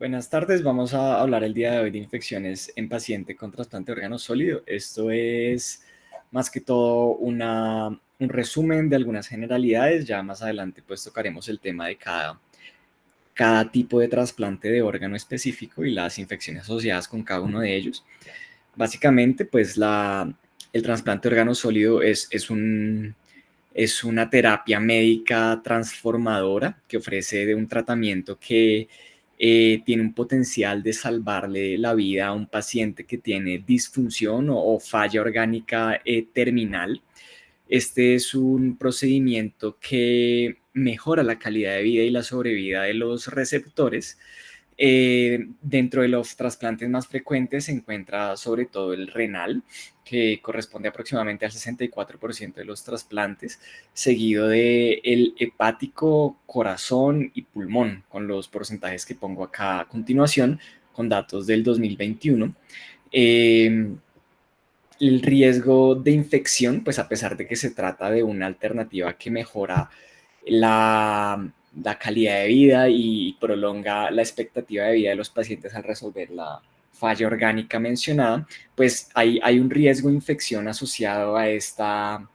Buenas tardes, vamos a hablar el día de hoy de infecciones en paciente con trasplante de órgano sólido. Esto es más que todo un resumen de algunas generalidades. Ya más adelante pues tocaremos el tema de cada tipo de trasplante de órgano específico y las infecciones asociadas con cada uno de ellos. Básicamente pues el trasplante de órgano sólido es una terapia médica transformadora que ofrece de un tratamiento que tiene un potencial de salvarle la vida a un paciente que tiene disfunción o falla orgánica terminal. Este es un procedimiento que mejora la calidad de vida y la sobrevida de los receptores. Dentro de los trasplantes más frecuentes se encuentra sobre todo el renal, que corresponde aproximadamente al 64% de los trasplantes, seguido de el hepático, corazón y pulmón, con los porcentajes que pongo acá a continuación, con datos del 2021. Eh, el riesgo de infección, pues a pesar de que se trata de una alternativa que mejora la calidad de vida y prolonga la expectativa de vida de los pacientes al resolver la falla orgánica mencionada, pues hay un riesgo de infección asociado a esta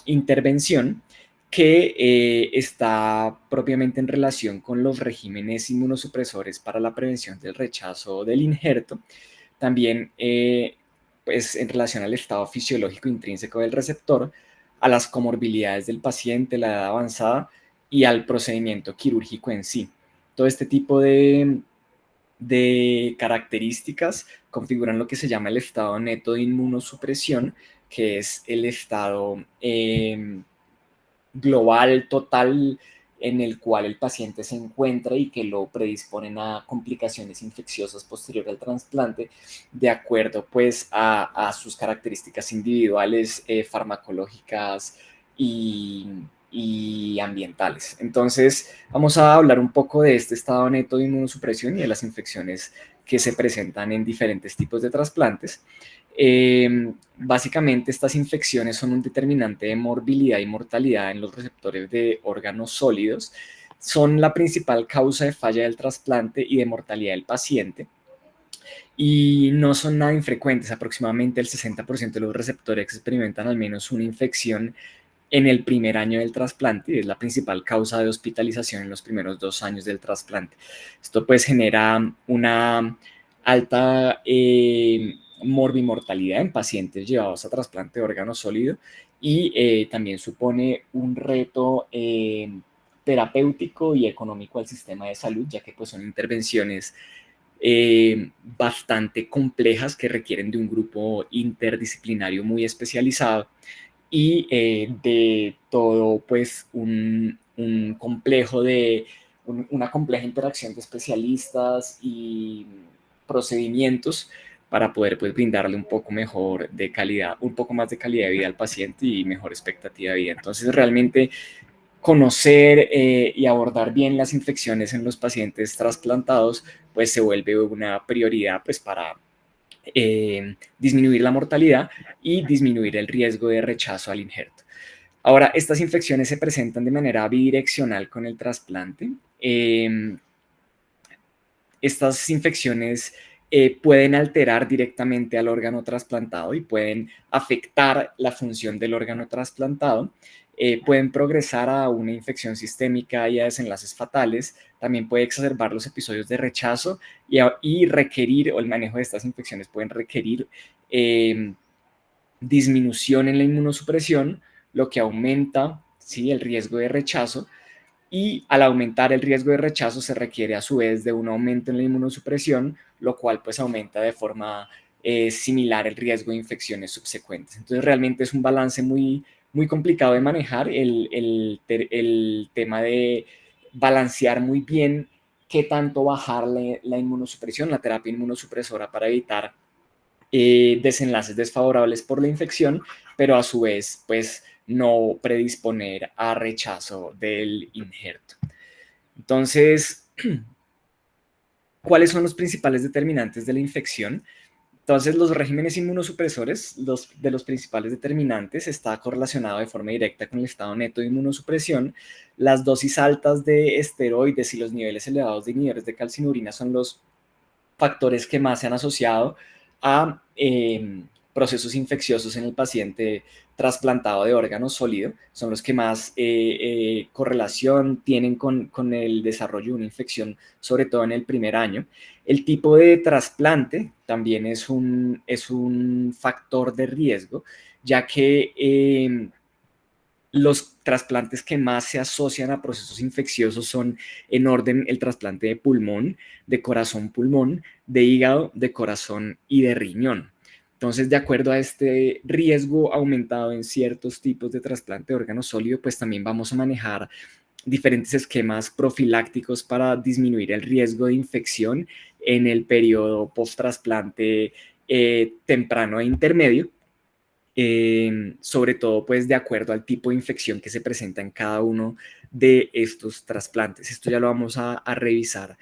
intervención que está propiamente en relación con los regímenes inmunosupresores para la prevención del rechazo del injerto. También pues en relación al estado fisiológico intrínseco del receptor, a las comorbilidades del paciente, la edad avanzada y al procedimiento quirúrgico en sí. Todo este tipo de características configuran lo que se llama el estado neto de inmunosupresión, que es el estado global, total, en el cual el paciente se encuentra y que lo predisponen a complicaciones infecciosas posterior al trasplante, de acuerdo pues a sus características individuales, farmacológicas y, y ambientales. Entonces, vamos a hablar un poco de este estado neto de inmunosupresión y de las infecciones que se presentan en diferentes tipos de trasplantes. Básicamente estas infecciones son un determinante de morbilidad y mortalidad en los receptores de órganos sólidos, son la principal causa de falla del trasplante y de mortalidad del paciente y no son nada infrecuentes. Aproximadamente el 60% de los receptores experimentan al menos una infección en el primer año del trasplante y es la principal causa de hospitalización en los primeros 2 años del trasplante. Esto pues genera una alta morbimortalidad en pacientes llevados a trasplante de órgano sólido y también supone un reto terapéutico y económico al sistema de salud, ya que pues son intervenciones bastante complejas que requieren de un grupo interdisciplinario muy especializado y de todo pues un complejo una compleja interacción de especialistas y procedimientos para poder pues brindarle un poco mejor de calidad, un poco más de calidad de vida al paciente y mejor expectativa de vida. Entonces realmente conocer y abordar bien las infecciones en los pacientes trasplantados pues se vuelve una prioridad pues para disminuir la mortalidad y disminuir el riesgo de rechazo al injerto. Ahora, estas infecciones se presentan de manera bidireccional con el trasplante. Estas infecciones pueden alterar directamente al órgano trasplantado y pueden afectar la función del órgano trasplantado. Pueden progresar a una infección sistémica y a desenlaces fatales. También puede exacerbar los episodios de rechazo y requerir, o el manejo de estas infecciones pueden requerir disminución en la inmunosupresión, lo que aumenta, ¿sí?, el riesgo de rechazo, y al aumentar el riesgo de rechazo se requiere a su vez de un aumento en la inmunosupresión, lo cual pues aumenta de forma similar el riesgo de infecciones subsecuentes. Entonces realmente es un balance muy complicado de manejar el tema de balancear muy bien qué tanto bajarle la inmunosupresión, la terapia inmunosupresora para evitar desenlaces desfavorables por la infección, pero a su vez, pues no predisponer a rechazo del injerto. Entonces, ¿cuáles son los principales determinantes de la infección? Entonces, los regímenes inmunosupresores, de los principales determinantes, está correlacionado de forma directa con el estado neto de inmunosupresión. Las dosis altas de esteroides y los niveles elevados de inhibidores de calcinurina son los factores que más se han asociado a procesos infecciosos en el paciente trasplantado de órgano sólido, son los que más correlación tienen con el desarrollo de una infección, sobre todo en el primer año. El tipo de trasplante también es un factor de riesgo, ya que los trasplantes que más se asocian a procesos infecciosos son en orden el trasplante de pulmón, de corazón-pulmón, de hígado, de corazón y de riñón. Entonces, de acuerdo a este riesgo aumentado en ciertos tipos de trasplante de órgano sólido, pues también vamos a manejar diferentes esquemas profilácticos para disminuir el riesgo de infección en el periodo post-trasplante temprano e intermedio, sobre todo pues de acuerdo al tipo de infección que se presenta en cada uno de estos trasplantes. Esto ya lo vamos a revisar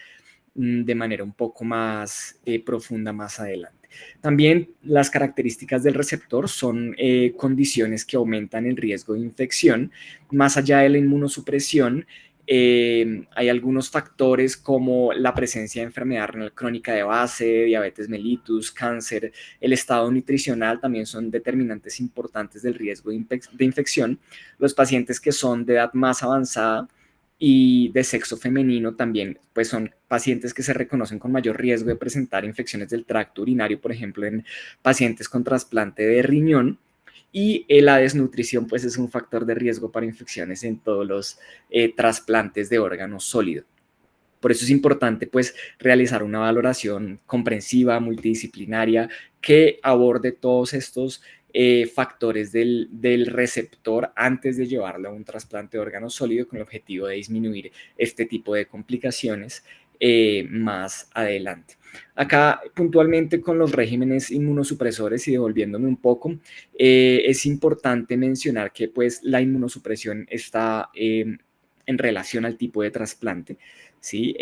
de manera un poco más profunda más adelante. También las características del receptor son condiciones que aumentan el riesgo de infección. Más allá de la inmunosupresión, hay algunos factores como la presencia de enfermedad renal crónica de base, diabetes mellitus, cáncer, el estado nutricional también son determinantes importantes del riesgo de infección. Los pacientes que son de edad más avanzada y de sexo femenino también, pues son pacientes que se reconocen con mayor riesgo de presentar infecciones del tracto urinario, por ejemplo, en pacientes con trasplante de riñón. Y la desnutrición, pues es un factor de riesgo para infecciones en todos los trasplantes de órganos sólidos. Por eso es importante pues realizar una valoración comprensiva, multidisciplinaria, que aborde todos estos factores del receptor antes de llevarlo a un trasplante de órgano sólido con el objetivo de disminuir este tipo de complicaciones más adelante. Acá puntualmente con los regímenes inmunosupresores y devolviéndome un poco, es importante mencionar que pues la inmunosupresión está en relación al tipo de trasplante. ¿Sí?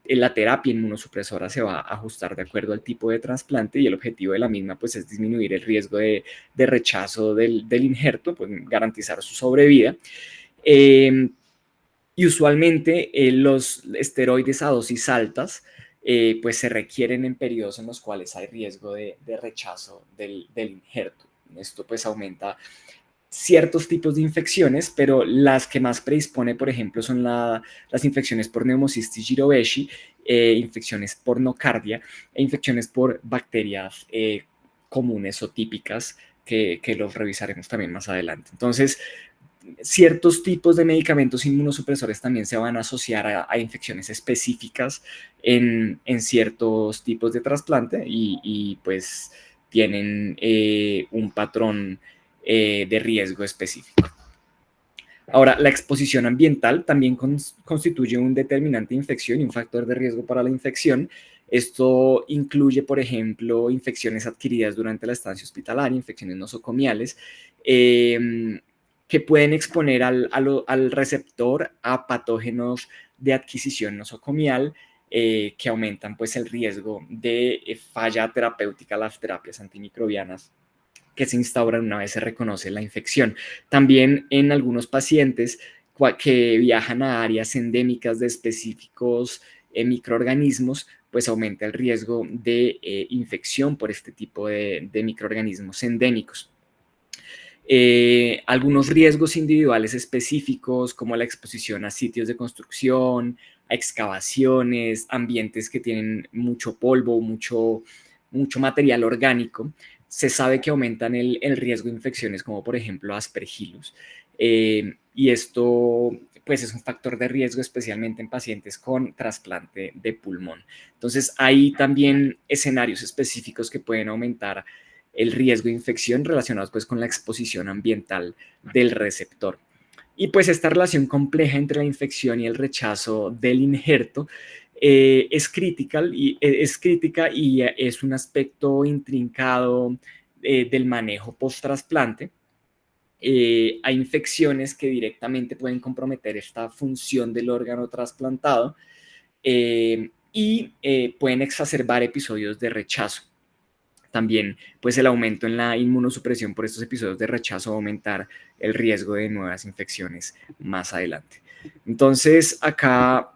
La terapia inmunosupresora se va a ajustar de acuerdo al tipo de trasplante y el objetivo de la misma pues, es disminuir el riesgo de rechazo del injerto, pues, garantizar su sobrevida. Y usualmente los esteroides a dosis altas pues se requieren en periodos en los cuales hay riesgo de rechazo del injerto. Esto pues aumenta ciertos tipos de infecciones, pero las que más predispone, por ejemplo, son las infecciones por Pneumocystis jirovecii, infecciones por nocardia e infecciones por bacterias comunes o típicas que los revisaremos también más adelante. Entonces, ciertos tipos de medicamentos inmunosupresores también se van a asociar a infecciones específicas en ciertos tipos de trasplante y pues tienen un patrón de riesgo específico. Ahora, la exposición ambiental también constituye un determinante de infección y un factor de riesgo para la infección. Esto incluye, por ejemplo, infecciones adquiridas durante la estancia hospitalaria, infecciones nosocomiales, que pueden exponer al receptor a patógenos de adquisición nosocomial, que aumentan pues, el riesgo de falla terapéutica a las terapias antimicrobianas que se instauran una vez se reconoce la infección. También en algunos pacientes que viajan a áreas endémicas de específicos microorganismos, pues aumenta el riesgo de infección por este tipo de microorganismos endémicos. Algunos riesgos individuales específicos como la exposición a sitios de construcción, a excavaciones, ambientes que tienen mucho polvo, mucho material orgánico, se sabe que aumentan el riesgo de infecciones como por ejemplo Aspergillus. Y esto pues es un factor de riesgo especialmente en pacientes con trasplante de pulmón. Entonces hay también escenarios específicos que pueden aumentar el riesgo de infección relacionados pues con la exposición ambiental del receptor. Y pues esta relación compleja entre la infección y el rechazo del injerto es crítica y es un aspecto intrincado del manejo post-trasplante. Hay infecciones que directamente pueden comprometer esta función del órgano trasplantado y pueden exacerbar episodios de rechazo. También, pues el aumento en la inmunosupresión por estos episodios de rechazo va a aumentar el riesgo de nuevas infecciones más adelante. Entonces, acá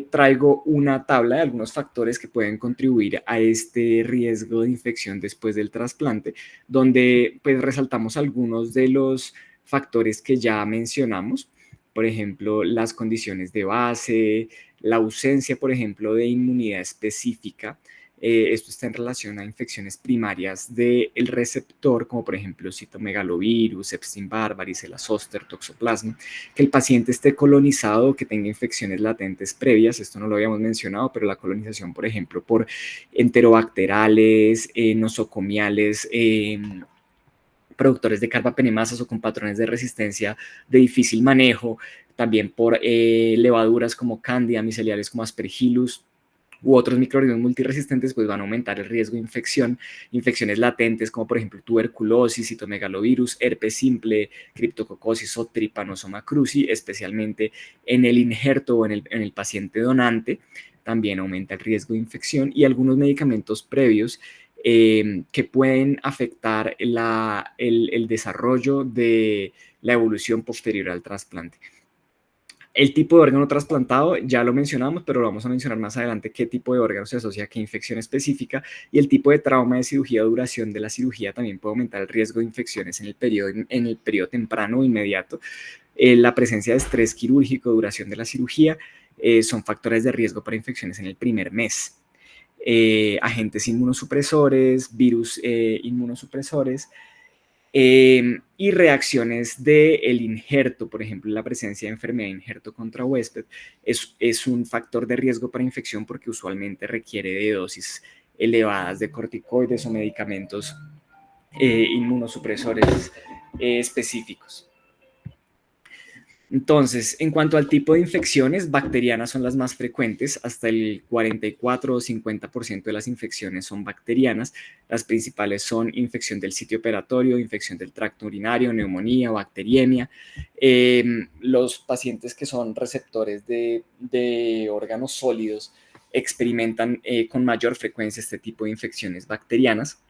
traigo una tabla de algunos factores que pueden contribuir a este riesgo de infección después del trasplante, donde pues resaltamos algunos de los factores que ya mencionamos, por ejemplo, las condiciones de base, la ausencia, por ejemplo, de inmunidad específica. Esto está en relación a infecciones primarias del receptor, como por ejemplo citomegalovirus, Epstein-Barr, varicela zoster, toxoplasma, que el paciente esté colonizado o que tenga infecciones latentes previas. Esto no lo habíamos mencionado, pero la colonización, por ejemplo, por enterobacterales, nosocomiales, productores de carbapenemasas o con patrones de resistencia de difícil manejo, también por levaduras como Candida, miceliales como Aspergillus, u otros microorganismos multiresistentes, pues van a aumentar el riesgo de infección, infecciones latentes como por ejemplo tuberculosis, citomegalovirus, herpes simple, criptococosis o trypanosoma cruzi, especialmente en el injerto o en el paciente donante, también aumenta el riesgo de infección y algunos medicamentos previos que pueden afectar el desarrollo de la evolución posterior al trasplante. El tipo de órgano trasplantado ya lo mencionamos, pero lo vamos a mencionar más adelante qué tipo de órgano se asocia a qué infección específica, y el tipo de trauma de cirugía o duración de la cirugía también puede aumentar el riesgo de infecciones en el periodo temprano o inmediato. La presencia de estrés quirúrgico, duración de la cirugía, son factores de riesgo para infecciones en el primer mes. Agentes inmunosupresores, virus inmunosupresores, y reacciones del injerto, por ejemplo, la presencia de enfermedad de injerto contra huésped, es un factor de riesgo para infección porque usualmente requiere de dosis elevadas de corticoides o medicamentos inmunosupresores específicos. Entonces, en cuanto al tipo de infecciones, bacterianas son las más frecuentes, hasta el 44 o 50% de las infecciones son bacterianas. Las principales son infección del sitio operatorio, infección del tracto urinario, neumonía, bacteriemia. Los pacientes que son receptores de órganos sólidos experimentan con mayor frecuencia este tipo de infecciones bacterianas.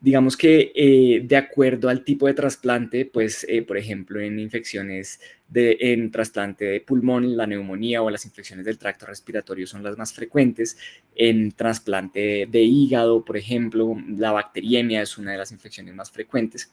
Digamos que de acuerdo al tipo de trasplante, pues por ejemplo en infecciones en trasplante de pulmón, la neumonía o las infecciones del tracto respiratorio son las más frecuentes. En trasplante de hígado, por ejemplo, la bacteriemia es una de las infecciones más frecuentes.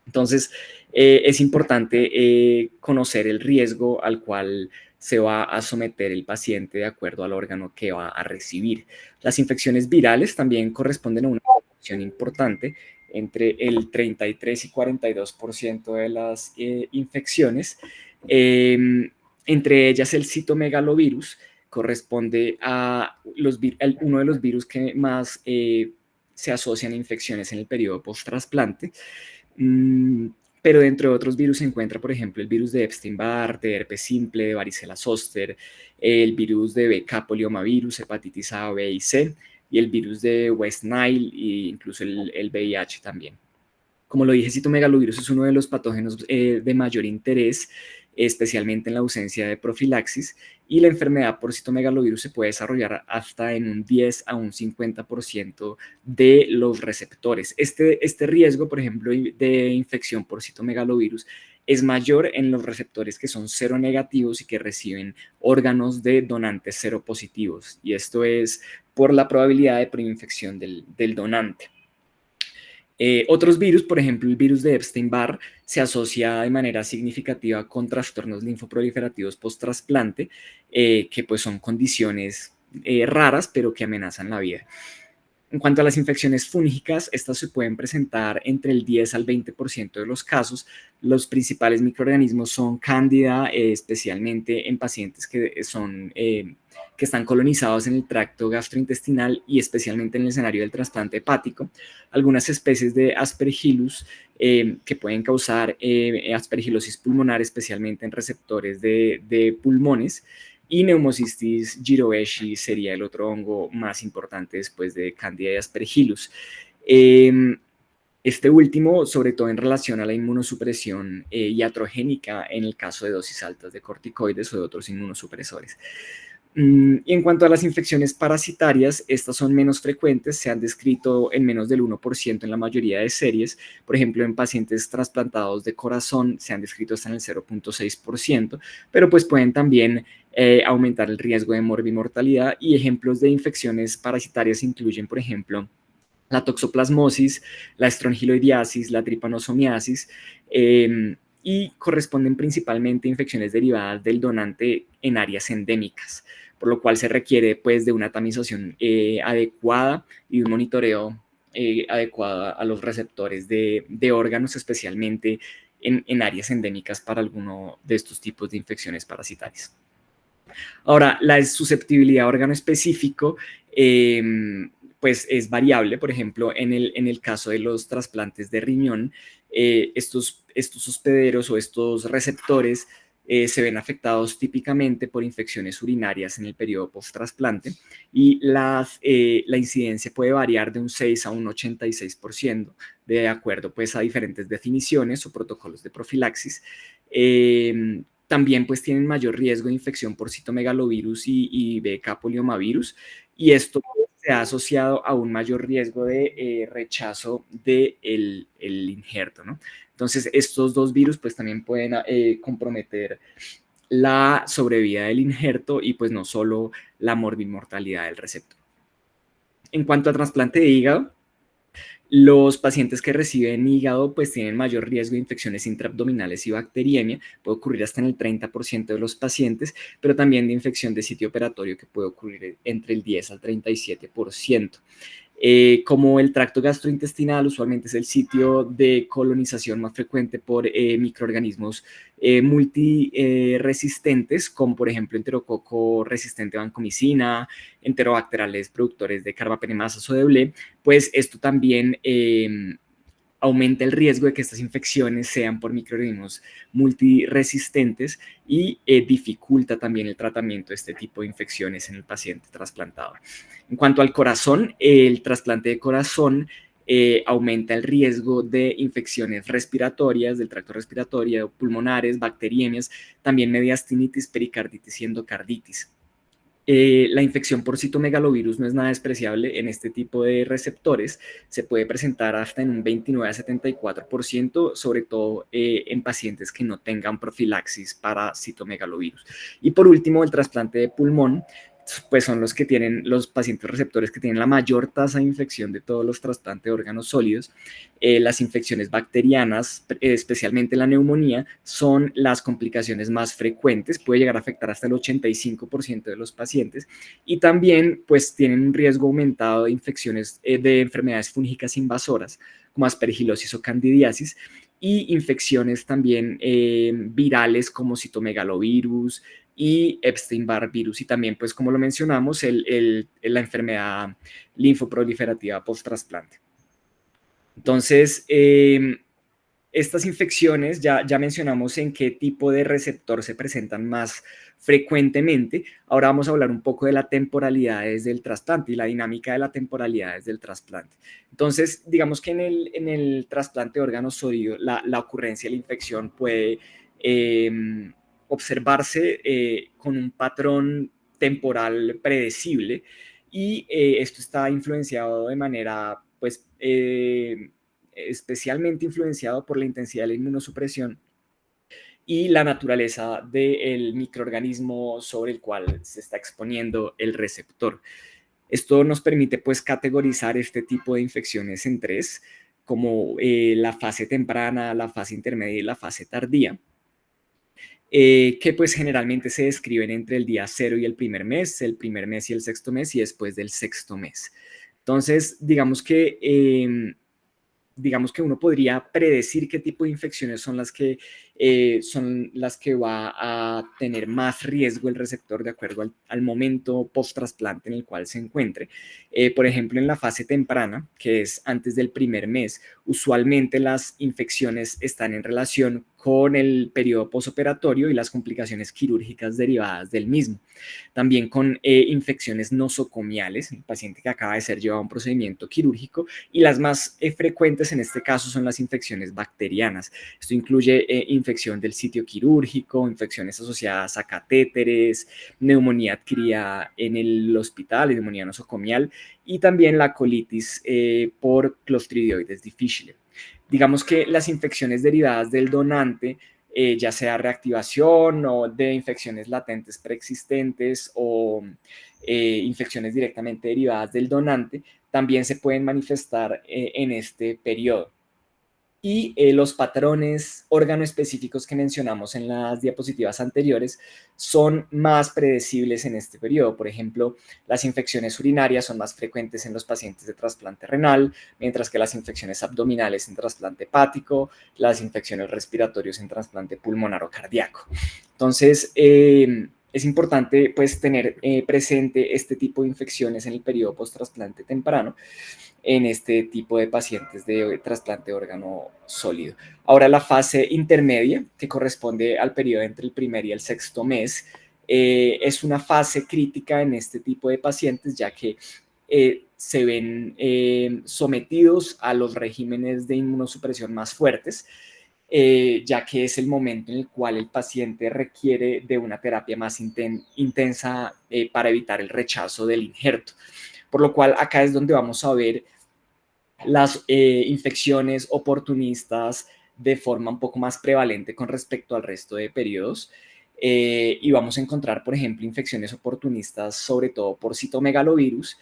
Entonces, es importante conocer el riesgo al cual se va a someter el paciente de acuerdo al órgano que va a recibir. Las infecciones virales también corresponden a una proporción importante. Entre el 33 y 42% de las infecciones, entre ellas el citomegalovirus, corresponde a uno de los virus que más se asocian a infecciones en el periodo post-trasplante. Pero dentro de otros virus se encuentra, por ejemplo, el virus de Epstein-Barr, de herpes simple, de varicela zoster, el virus de BK poliomavirus, hepatitis A, B y C, y el virus de West Nile e incluso el VIH también. Como lo dije, citomegalovirus es uno de los patógenos de mayor interés, especialmente en la ausencia de profilaxis, y la enfermedad por citomegalovirus se puede desarrollar hasta en un 10 a un 50% de los receptores. Este riesgo, por ejemplo, de infección por citomegalovirus es mayor en los receptores que son seronegativos y que reciben órganos de donantes seropositivos, y esto es por la probabilidad de preinfección del donante. Otros virus, por ejemplo, el virus de Epstein-Barr, se asocia de manera significativa con trastornos linfoproliferativos post-trasplante, que pues son condiciones raras, pero que amenazan la vida. En cuanto a las infecciones fúngicas, estas se pueden presentar entre el 10 al 20% de los casos. Los principales microorganismos son Cándida, especialmente en pacientes que están colonizados en el tracto gastrointestinal y especialmente en el escenario del trasplante hepático. Algunas especies de Aspergillus que pueden causar aspergilosis pulmonar, especialmente en receptores de pulmones. Y Pneumocystis jirovecii sería el otro hongo más importante después de Candida y Aspergillus. Este último, sobre todo en relación a la inmunosupresión iatrogénica en el caso de dosis altas de corticoides o de otros inmunosupresores. Y en cuanto a las infecciones parasitarias, estas son menos frecuentes, se han descrito en menos del 1% en la mayoría de series. Por ejemplo, en pacientes trasplantados de corazón se han descrito hasta en el 0.6%, pero pues pueden también aumentar el riesgo de morbimortalidad, y ejemplos de infecciones parasitarias incluyen, por ejemplo, la toxoplasmosis, la estrongiloidiasis, la tripanosomiasis, y corresponden principalmente a infecciones derivadas del donante en áreas endémicas, por lo cual se requiere pues de una tamización adecuada y un monitoreo adecuado a los receptores de órganos, especialmente en áreas endémicas para alguno de estos tipos de infecciones parasitarias. Ahora, la susceptibilidad a órgano específico, pues es variable. Por ejemplo, en el caso de los trasplantes de riñón, estos hospederos o estos receptores se ven afectados típicamente por infecciones urinarias en el periodo post-trasplante, y la incidencia puede variar de un 6 a un 86%, de acuerdo pues a diferentes definiciones o protocolos de profilaxis. También pues tienen mayor riesgo de infección por citomegalovirus y BK poliomavirus, y esto se ha asociado a un mayor riesgo de rechazo del el injerto, ¿no? Entonces, estos dos virus pues también pueden comprometer la sobrevida del injerto y pues no solo la morbimortalidad del receptor. En cuanto al trasplante de hígado, los pacientes que reciben hígado pues tienen mayor riesgo de infecciones intraabdominales y bacteriemia, puede ocurrir hasta en el 30% de los pacientes, pero también de infección de sitio operatorio, que puede ocurrir entre el 10 al 37%. Como el tracto gastrointestinal usualmente es el sitio de colonización más frecuente por microorganismos multiresistentes, como por ejemplo enterococo resistente a vancomicina, enterobacterales productores de carbapenemasas o de blé, pues esto también aumenta el riesgo de que estas infecciones sean por microorganismos multiresistentes, y dificulta también el tratamiento de este tipo de infecciones en el paciente trasplantado. En cuanto al corazón, el trasplante de corazón aumenta el riesgo de infecciones respiratorias, del tracto respiratorio, pulmonares, bacteriemias, también mediastinitis, pericarditis y endocarditis. La infección por citomegalovirus no es nada despreciable en este tipo de receptores, se puede presentar hasta en un 29 a 74%, sobre todo en pacientes que no tengan profilaxis para citomegalovirus. Y por último, el trasplante de pulmón, pues son los que tienen, los pacientes receptores que tienen la mayor tasa de infección de todos los trasplantes de órganos sólidos. Las infecciones bacterianas, especialmente la neumonía, son las complicaciones más frecuentes, puede llegar a afectar hasta el 85% de los pacientes, y también pues tienen un riesgo aumentado de infecciones de enfermedades fúngicas invasoras, como aspergilosis o candidiasis, y infecciones también virales como citomegalovirus y Epstein-Barr virus, y también, pues como lo mencionamos, la enfermedad linfoproliferativa post-trasplante. Entonces, estas infecciones, ya mencionamos en qué tipo de receptor se presentan más frecuentemente. Ahora vamos a hablar un poco de la temporalidad desde el trasplante y la dinámica de la temporalidad desde el trasplante. Entonces, digamos que en el trasplante de órganos sólidos, la ocurrencia de la infección puede observarse con un patrón temporal predecible, y esto está influenciado de manera, pues, especialmente influenciado por la intensidad de la inmunosupresión y la naturaleza del microorganismo sobre el cual se está exponiendo el receptor. Esto nos permite pues categorizar este tipo de infecciones en tres, como la fase temprana, la fase intermedia y la fase tardía. Que pues generalmente se describen entre el día 0 y el primer mes y el sexto mes, y después del sexto mes. Entonces, digamos que uno podría predecir qué tipo de infecciones son las que va a tener más riesgo el receptor de acuerdo al momento post-trasplante en el cual se encuentre. Por ejemplo, en la fase temprana, que es antes del primer mes, usualmente las infecciones están en relación con el periodo postoperatorio y las complicaciones quirúrgicas derivadas del mismo. También con infecciones nosocomiales, el paciente que acaba de ser llevado a un procedimiento quirúrgico, y las más frecuentes en este caso son las infecciones bacterianas. Esto incluye infección del sitio quirúrgico, infecciones asociadas a catéteres, neumonía adquirida en el hospital, neumonía nosocomial, y también la colitis por Clostridioides difficile. Digamos que las infecciones derivadas del donante, ya sea reactivación o de infecciones latentes preexistentes o infecciones directamente derivadas del donante, también se pueden manifestar en este periodo. Y los patrones órgano-específicos que mencionamos en las diapositivas anteriores son más predecibles en este periodo. Por ejemplo, las infecciones urinarias son más frecuentes en los pacientes de trasplante renal, mientras que las infecciones abdominales en trasplante hepático, las infecciones respiratorias en trasplante pulmonar o cardíaco. Entonces, es importante pues tener presente este tipo de infecciones en el periodo post-trasplante temprano en este tipo de pacientes de trasplante de órgano sólido. Ahora, la fase intermedia, que corresponde al periodo entre el primer y el sexto mes, es una fase crítica en este tipo de pacientes, ya que se ven sometidos a los regímenes de inmunosupresión más fuertes, ya que es el momento en el cual el paciente requiere de una terapia más intensa para evitar el rechazo del injerto. Por lo cual acá es donde vamos a ver las infecciones oportunistas de forma un poco más prevalente con respecto al resto de periodos. Y vamos a encontrar, por ejemplo, infecciones oportunistas, sobre todo por citomegalovirus,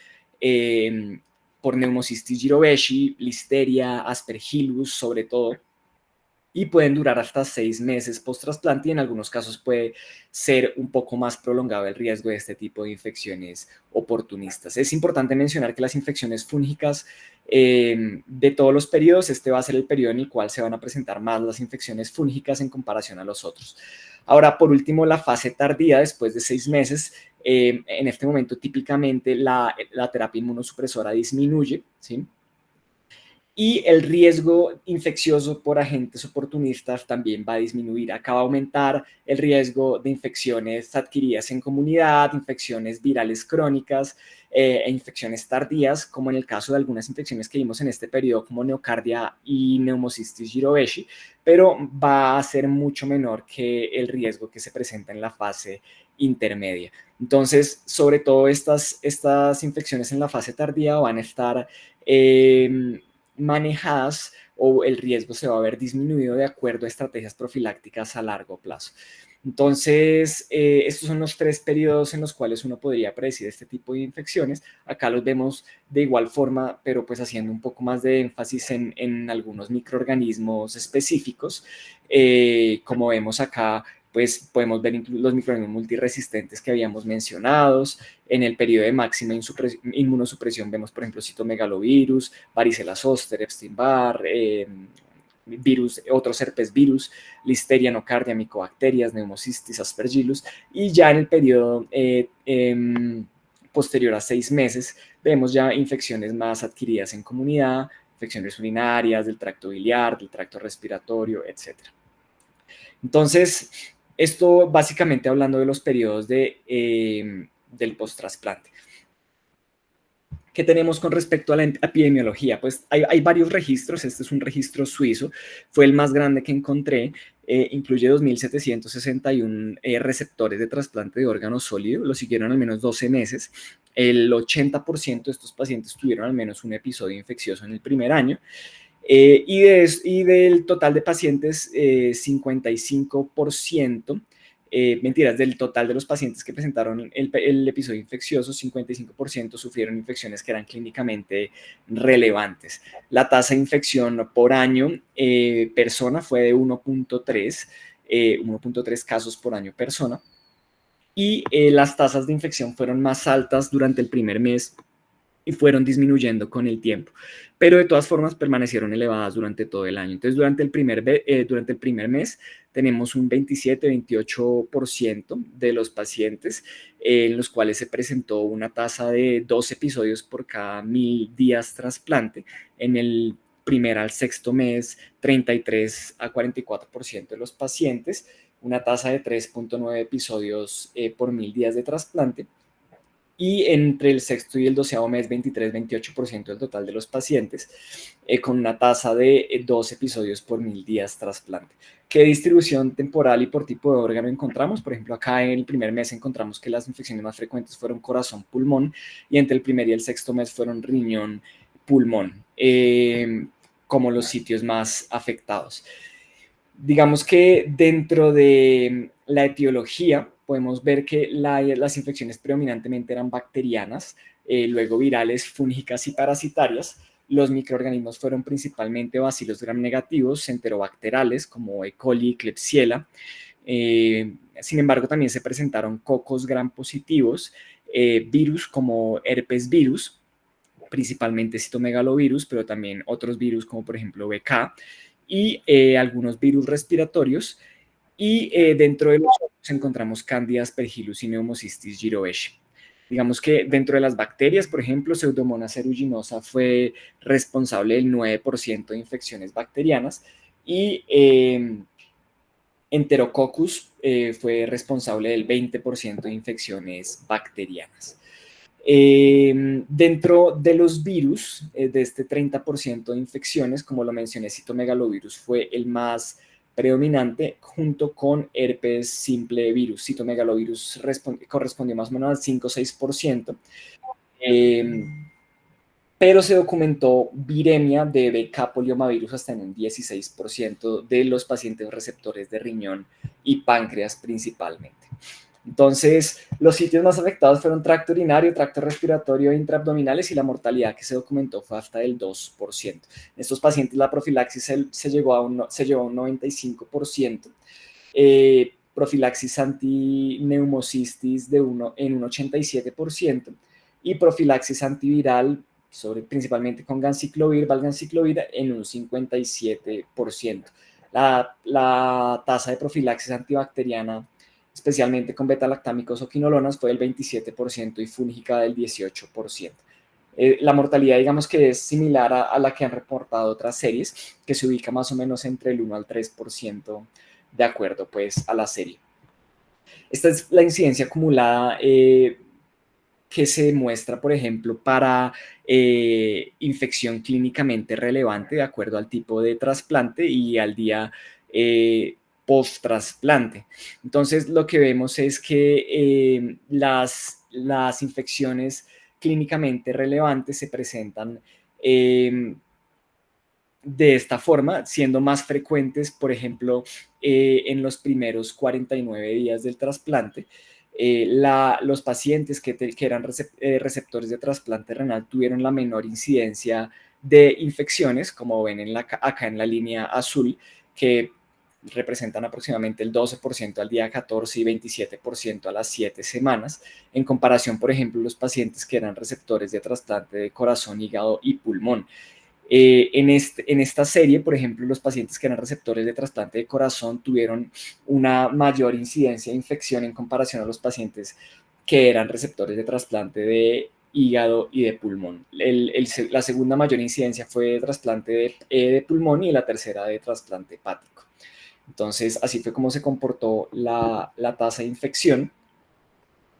por Pneumocystis jirovecii, Listeria, Aspergillus, sobre todo, y pueden durar hasta 6 meses post-trasplante y en algunos casos puede ser un poco más prolongado el riesgo de este tipo de infecciones oportunistas. Es importante mencionar que las infecciones fúngicas de todos los periodos, este va a ser el periodo en el cual se van a presentar más las infecciones fúngicas en comparación a los otros. Ahora, por último, la fase tardía, después de 6 meses, en este momento típicamente la terapia inmunosupresora disminuye, ¿sí? Y el riesgo infeccioso por agentes oportunistas también va a disminuir. Acá va a aumentar el riesgo de infecciones adquiridas en comunidad, infecciones virales crónicas e infecciones tardías, como en el caso de algunas infecciones que vimos en este periodo, como neocardia y Pneumocystis jirovecii, pero va a ser mucho menor que el riesgo que se presenta en la fase intermedia. Entonces, sobre todo estas infecciones en la fase tardía van a estar manejadas o el riesgo se va a ver disminuido de acuerdo a estrategias profilácticas a largo plazo. Entonces, estos son los 3 periodos en los cuales uno podría predecir este tipo de infecciones. Acá los vemos de igual forma, pero pues haciendo un poco más de énfasis en algunos microorganismos específicos. Como vemos acá, pues podemos ver los microorganismos multiresistentes que habíamos mencionado. En el periodo de máxima inmunosupresión vemos, por ejemplo, citomegalovirus, varicela zoster, Epstein-Barr, virus, otros herpes virus, Listeria, nocardia, micobacterias, Pneumocystis, Aspergillus, y ya en el periodo posterior a 6 meses vemos ya infecciones más adquiridas en comunidad, infecciones urinarias, del tracto biliar, del tracto respiratorio, etc. Entonces, esto básicamente hablando de los periodos del post-trasplante. ¿Qué tenemos con respecto a la epidemiología? Pues hay varios registros, este es un registro suizo, fue el más grande que encontré, incluye 2.761 receptores de trasplante de órgano sólido, lo siguieron al menos 12 meses, el 80% de estos pacientes tuvieron al menos un episodio infeccioso en el primer año, y del total de pacientes, 55%, mentiras, del total de los pacientes que presentaron el episodio infeccioso, 55% sufrieron infecciones que eran clínicamente relevantes. La tasa de infección por año persona fue de 1.3 casos por año persona, y las tasas de infección fueron más altas durante el primer mes y fueron disminuyendo con el tiempo, pero de todas formas permanecieron elevadas durante todo el año. Entonces, durante el primer mes tenemos un 27-28% de los pacientes en los cuales se presentó una tasa de 2 episodios por cada 1.000 días trasplante. En el primer al sexto mes, 33-44% de los pacientes, una tasa de 3.9 episodios por 1.000 días de trasplante. y entre el sexto y el 12º mes 23-28% del total de los pacientes, con una tasa de 2 episodios por 1000 días trasplante. ¿Qué distribución temporal y por tipo de órgano encontramos? Por ejemplo, acá en el primer mes encontramos que las infecciones más frecuentes fueron corazón-pulmón y entre el primer y el sexto mes fueron riñón-pulmón, como los sitios más afectados. Digamos que dentro de la etiología podemos ver que las infecciones predominantemente eran bacterianas, luego virales, fúngicas y parasitarias. Los microorganismos fueron principalmente bacilos gram negativos, enterobacterales como E. coli y Klebsiella. Sin embargo, también se presentaron cocos gram positivos, virus como herpes virus, principalmente citomegalovirus, pero también otros virus como por ejemplo BK y algunos virus respiratorios. Y dentro de los otros encontramos Candida aspergillus y Pneumocystis jirovecii. Digamos que dentro de las bacterias, por ejemplo, Pseudomonas aeruginosa fue responsable del 9% de infecciones bacterianas y Enterococcus fue responsable del 20% de infecciones bacterianas. Dentro de los virus, de este 30% de infecciones, como lo mencioné, citomegalovirus fue el más predominante junto con herpes simple virus. Citomegalovirus correspondió más o menos al 5-6%. Pero se documentó viremia de BK poliomavirus hasta en un 16% de los pacientes receptores de riñón y páncreas principalmente. Entonces, los sitios más afectados fueron tracto urinario, tracto respiratorio e intraabdominales y la mortalidad que se documentó fue hasta del 2%. En estos pacientes la profilaxis se llevó a un 95%, profilaxis antineumocistis en un 87% y profilaxis antiviral principalmente con ganciclovir, valganciclovir en un 57%. La tasa de profilaxis antibacteriana, especialmente con beta-lactámicos o quinolonas, fue del 27% y fúngica del 18%. La mortalidad, digamos que es similar a la que han reportado otras series, que se ubica más o menos entre el 1 al 3% de acuerdo pues a la serie. Esta es la incidencia acumulada que se muestra, por ejemplo, para infección clínicamente relevante de acuerdo al tipo de trasplante y al día post-trasplante. Entonces, lo que vemos es que las infecciones clínicamente relevantes se presentan de esta forma, siendo más frecuentes, por ejemplo, en los primeros 49 días del trasplante. Los pacientes que eran receptores de trasplante renal tuvieron la menor incidencia de infecciones, como ven acá en la línea azul, que representan aproximadamente el 12% al día 14 y 27% a las 7 semanas, en comparación, por ejemplo, los pacientes que eran receptores de trasplante de corazón, hígado y pulmón. En esta serie, por ejemplo, los pacientes que eran receptores de trasplante de corazón tuvieron una mayor incidencia de infección en comparación a los pacientes que eran receptores de trasplante de hígado y de pulmón. La segunda mayor incidencia fue de trasplante de pulmón y la tercera de trasplante hepático. Entonces, así fue como se comportó la tasa de infección.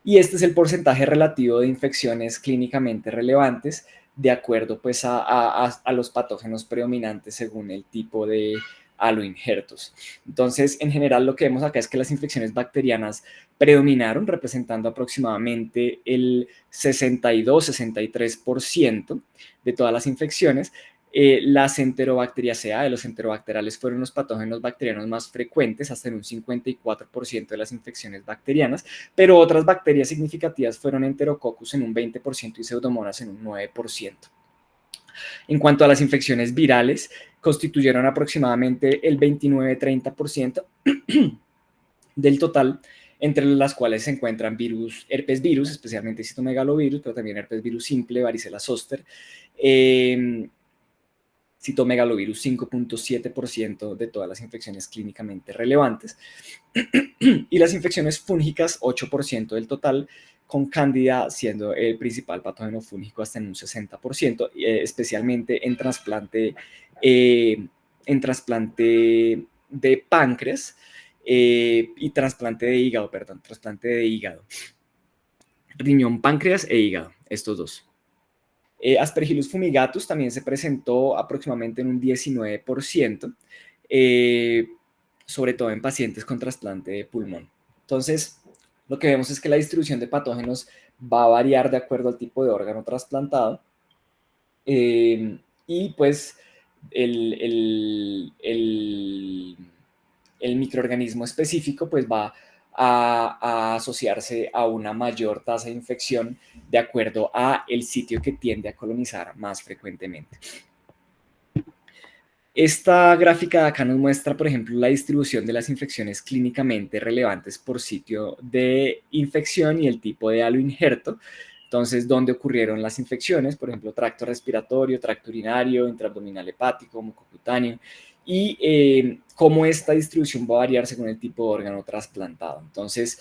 Y este es el porcentaje relativo de infecciones clínicamente relevantes de acuerdo pues a los patógenos predominantes según el tipo de aloinjertos. Entonces, en general lo que vemos acá es que las infecciones bacterianas predominaron, representando aproximadamente el 62-63% de todas las infecciones. Las enterobacteriaceae de los enterobacterales fueron los patógenos bacterianos más frecuentes, hasta en un 54% de las infecciones bacterianas, pero otras bacterias significativas fueron Enterococcus en un 20% y Pseudomonas en un 9%. En cuanto a las infecciones virales, constituyeron aproximadamente el 29-30% del total, entre las cuales se encuentran herpes virus, especialmente citomegalovirus, pero también herpes virus simple, varicela zoster, citomegalovirus 5.7% de todas las infecciones clínicamente relevantes, y las infecciones fúngicas 8% del total, con Cándida siendo el principal patógeno fúngico hasta en un 60%, especialmente en trasplante de páncreas y trasplante de hígado, riñón, páncreas e hígado, estos dos. Aspergillus fumigatus también se presentó aproximadamente en un 19%, sobre todo en pacientes con trasplante de pulmón. Entonces, lo que vemos es que la distribución de patógenos va a variar de acuerdo al tipo de órgano trasplantado. Y pues el microorganismo específico pues va a asociarse a una mayor tasa de infección de acuerdo a el sitio que tiende a colonizar más frecuentemente. Esta gráfica de acá nos muestra, por ejemplo, la distribución de las infecciones clínicamente relevantes por sitio de infección y el tipo de halo injerto. Entonces, ¿dónde ocurrieron las infecciones? Por ejemplo, tracto respiratorio, tracto urinario, intraabdominal hepático, mucocutáneo. Y cómo esta distribución va a variar según el tipo de órgano trasplantado. Entonces,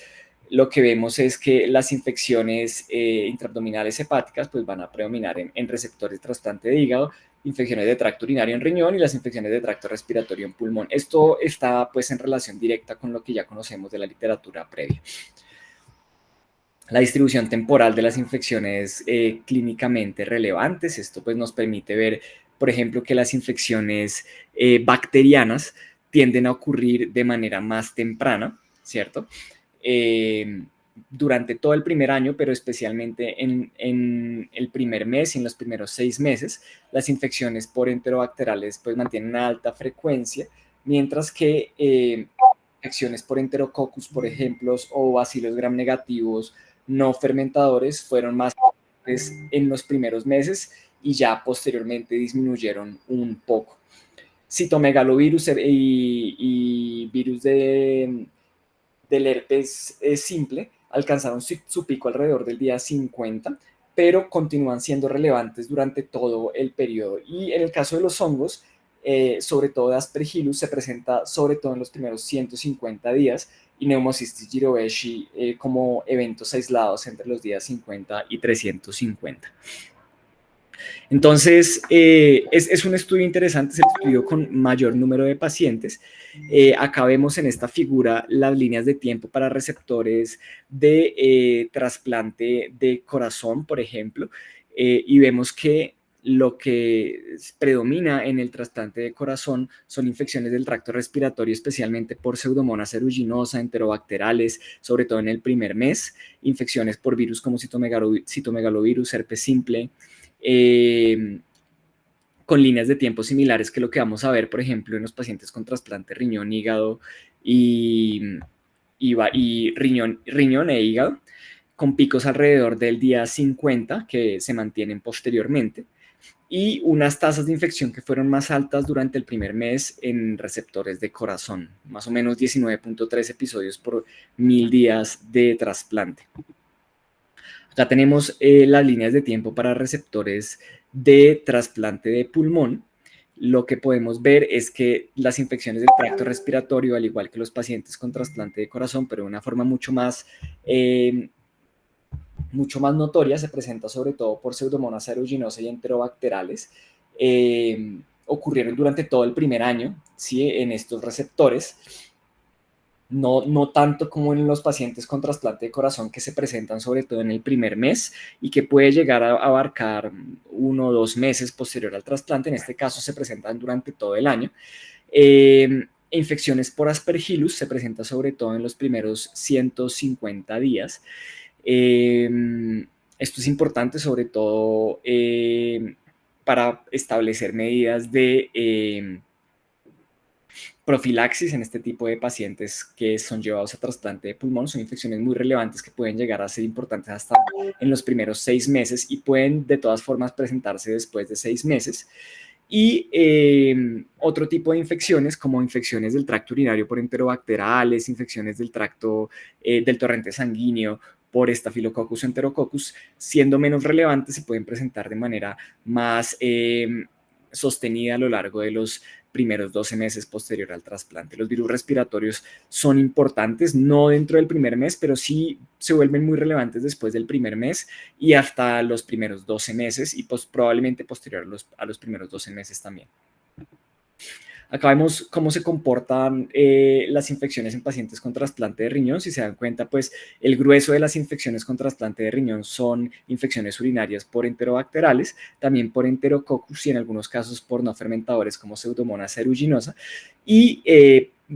lo que vemos es que las infecciones intraabdominales hepáticas pues, van a predominar en receptores de trasplante de hígado, infecciones de tracto urinario en riñón y las infecciones de tracto respiratorio en pulmón. Esto está pues en relación directa con lo que ya conocemos de la literatura previa. La distribución temporal de las infecciones clínicamente relevantes, esto pues nos permite ver, por ejemplo, que las infecciones bacterianas tienden a ocurrir de manera más temprana, ¿cierto? Durante todo el primer año, pero especialmente en el primer mes y en los primeros 6 meses, las infecciones por enterobacterales pues mantienen una alta frecuencia, mientras que infecciones por enterococcus, por ejemplo, o bacilos gram negativos no fermentadores fueron más en los primeros meses y ya posteriormente disminuyeron un poco. Citomegalovirus y virus del herpes simple alcanzaron su pico alrededor del día 50, pero continúan siendo relevantes durante todo el periodo. Y en el caso de los hongos, sobre todo de Aspergillus, se presenta sobre todo en los primeros 150 días y Pneumocystis jirovecii como eventos aislados entre los días 50 y 350. Entonces, es un estudio interesante, es el estudio con mayor número de pacientes. Acá vemos en esta figura las líneas de tiempo para receptores de trasplante de corazón, por ejemplo, y vemos que lo que predomina en el trasplante de corazón son infecciones del tracto respiratorio, especialmente por Pseudomonas aeruginosa, enterobacterales, sobre todo en el primer mes, infecciones por virus como citomegalovirus, herpes simple, con líneas de tiempo similares que lo que vamos a ver, por ejemplo, en los pacientes con trasplante riñón, hígado y riñón e hígado, con picos alrededor del día 50 que se mantienen posteriormente y unas tasas de infección que fueron más altas durante el primer mes en receptores de corazón, más o menos 19.3 episodios por 1000 días de trasplante. Acá tenemos las líneas de tiempo para receptores de trasplante de pulmón. Lo que podemos ver es que las infecciones del tracto respiratorio, al igual que los pacientes con trasplante de corazón, pero de una forma mucho más notoria, se presenta sobre todo por Pseudomonas aeruginosa y enterobacterales. Ocurrieron durante todo el primer año, ¿sí? En estos receptores. No tanto como en los pacientes con trasplante de corazón que se presentan sobre todo en el primer mes y que puede llegar a abarcar 1 o 2 meses posterior al trasplante. En este caso se presentan durante todo el año. Infecciones por Aspergillus se presenta sobre todo en los primeros 150 días. Esto es importante sobre todo para establecer medidas de profilaxis en este tipo de pacientes que son llevados a trasplante de pulmón. Son infecciones muy relevantes que pueden llegar a ser importantes hasta en los primeros 6 meses y pueden de todas formas presentarse después de 6 meses. Y otro tipo de infecciones como infecciones del tracto urinario por enterobacterales, infecciones del tracto del torrente sanguíneo por Staphylococcus enterococcus, siendo menos relevantes, se pueden presentar de manera más sostenida a lo largo de los primeros 12 meses posterior al trasplante. Los virus respiratorios son importantes, no dentro del primer mes, pero sí se vuelven muy relevantes después del primer mes y hasta los primeros 12 meses y probablemente posterior a los primeros 12 meses también. Acá vemos cómo se comportan las infecciones en pacientes con trasplante de riñón. Si se dan cuenta, pues el grueso de las infecciones con trasplante de riñón son infecciones urinarias por enterobacterales, también por Enterococcus y en algunos casos por no fermentadores como Pseudomonas aeruginosa. Y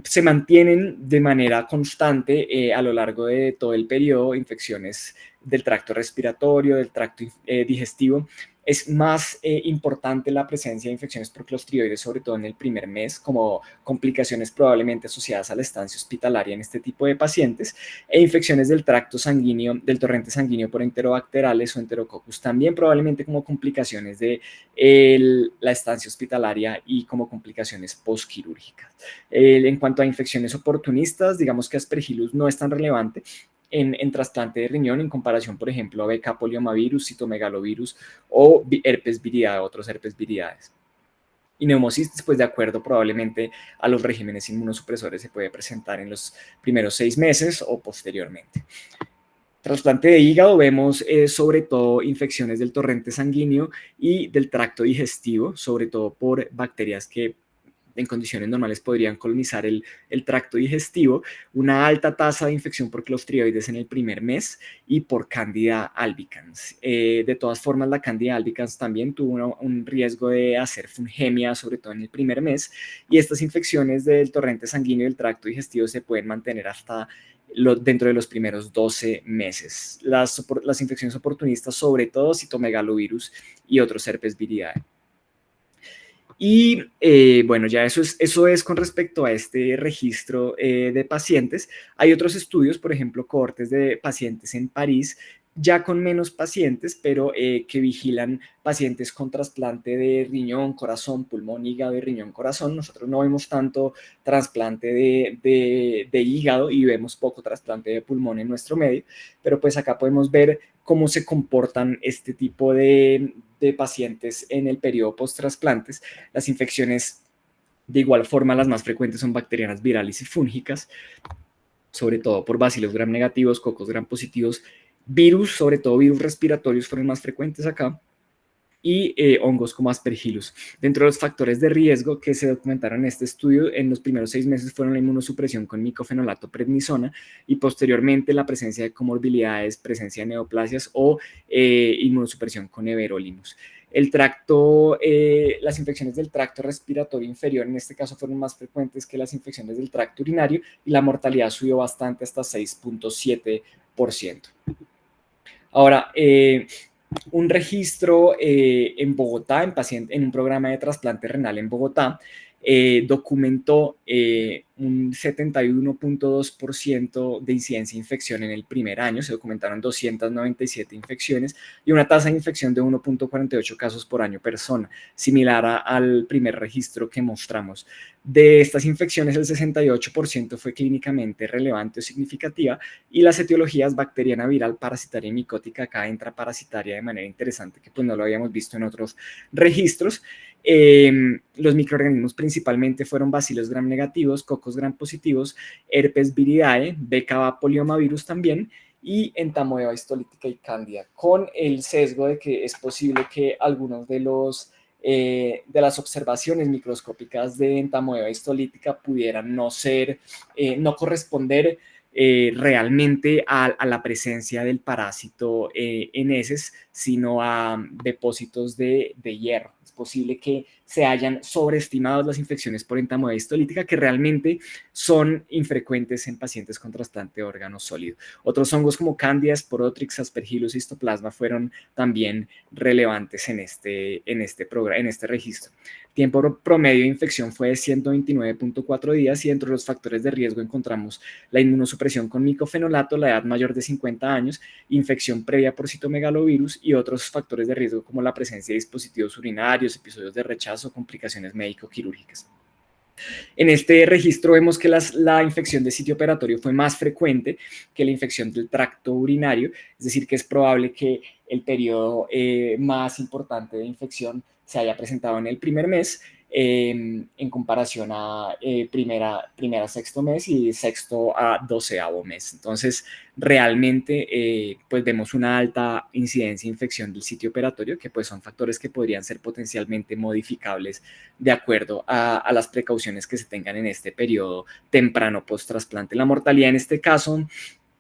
se mantienen de manera constante a lo largo de todo el periodo infecciones del tracto respiratorio, del tracto digestivo. Es más importante la presencia de infecciones por clostridioides, sobre todo en el primer mes, como complicaciones probablemente asociadas a la estancia hospitalaria en este tipo de pacientes, e infecciones del tracto sanguíneo, del torrente sanguíneo por enterobacterales o enterococcus, también probablemente como complicaciones de la estancia hospitalaria y como complicaciones postquirúrgicas. En cuanto a infecciones oportunistas, digamos que Aspergillus no es tan relevante en trasplante de riñón en comparación, por ejemplo, a BK poliomavirus, citomegalovirus o herpes viridae, otros herpes viridaes. Y neumocistis, pues de acuerdo probablemente a los regímenes inmunosupresores, se puede presentar en los primeros 6 meses o posteriormente. Trasplante de hígado, vemos sobre todo infecciones del torrente sanguíneo y del tracto digestivo, sobre todo por bacterias que en condiciones normales podrían colonizar el tracto digestivo, una alta tasa de infección por clostridioides en el primer mes y por Candida albicans. De todas formas, la Candida albicans también tuvo un riesgo de hacer fungemia, sobre todo en el primer mes, y estas infecciones del torrente sanguíneo y del tracto digestivo se pueden mantener hasta dentro de los primeros 12 meses. Las infecciones oportunistas, sobre todo citomegalovirus y otros herpes viridae. Y bueno, ya eso es con respecto a este registro de pacientes. Hay otros estudios, por ejemplo, cohortes de pacientes en París, ya con menos pacientes, pero que vigilan pacientes con trasplante de riñón, corazón, pulmón, hígado y riñón, corazón. Nosotros no vemos tanto trasplante de hígado y vemos poco trasplante de pulmón en nuestro medio, pero pues acá podemos ver cómo se comportan este tipo de pacientes en el periodo post-trasplantes. Las infecciones, de igual forma, las más frecuentes son bacterianas, virales y fúngicas, sobre todo por bacilos gram negativos, cocos gram positivos, virus, sobre todo virus respiratorios fueron más frecuentes acá, y hongos como Aspergillus. Dentro de los factores de riesgo que se documentaron en este estudio, en los primeros 6 meses fueron la inmunosupresión con micofenolato prednisona y posteriormente la presencia de comorbilidades, presencia de neoplasias o inmunosupresión con everolimus. El tracto, las infecciones del tracto respiratorio inferior en este caso fueron más frecuentes que las infecciones del tracto urinario y la mortalidad subió bastante hasta 6.7%. Ahora, un registro en Bogotá, en un programa de trasplante renal en Bogotá, documentó un 71.2% de incidencia de infección en el primer año. Se documentaron 297 infecciones y una tasa de infección de 1.48 casos por año persona, similar al primer registro que mostramos. De estas infecciones, el 68% fue clínicamente relevante o significativa y las etiologías bacteriana, viral, parasitaria y micótica, acá entra parasitaria de manera interesante, que pues no lo habíamos visto en otros registros. Los microorganismos principalmente fueron bacilos gram negativos, cocos gram positivos, herpes viridae, BK poliomavirus también, y entamoeba histolítica y cándida, con el sesgo de que es posible que algunos de las observaciones microscópicas de entamoeba histolítica pudieran no corresponder realmente a la presencia del parásito en heces, sino a depósitos de hierro. Es posible que se hayan sobreestimado las infecciones por entamoeba histolítica, que realmente son infrecuentes en pacientes con trasplante de órgano sólido. Otros hongos como Candida, Sporotrix, Aspergillus, Histoplasma fueron también relevantes en este registro. Tiempo promedio de infección fue de 129.4 días y dentro de los factores de riesgo encontramos la inmunosupresión con micofenolato, la edad mayor de 50 años, infección previa por citomegalovirus y otros factores de riesgo como la presencia de dispositivos urinarios, episodios de rechazo, complicaciones médico-quirúrgicas. En este registro vemos que la infección de sitio operatorio fue más frecuente que la infección del tracto urinario, es decir, que es probable que el periodo más importante de infección se haya presentado en el primer mes. en comparación a primera a sexto mes y sexto a doceavo mes. Entonces, realmente, pues vemos una alta incidencia de infección del sitio operatorio, que pues son factores que podrían ser potencialmente modificables de acuerdo a las precauciones que se tengan en este periodo temprano post-trasplante. La mortalidad en este caso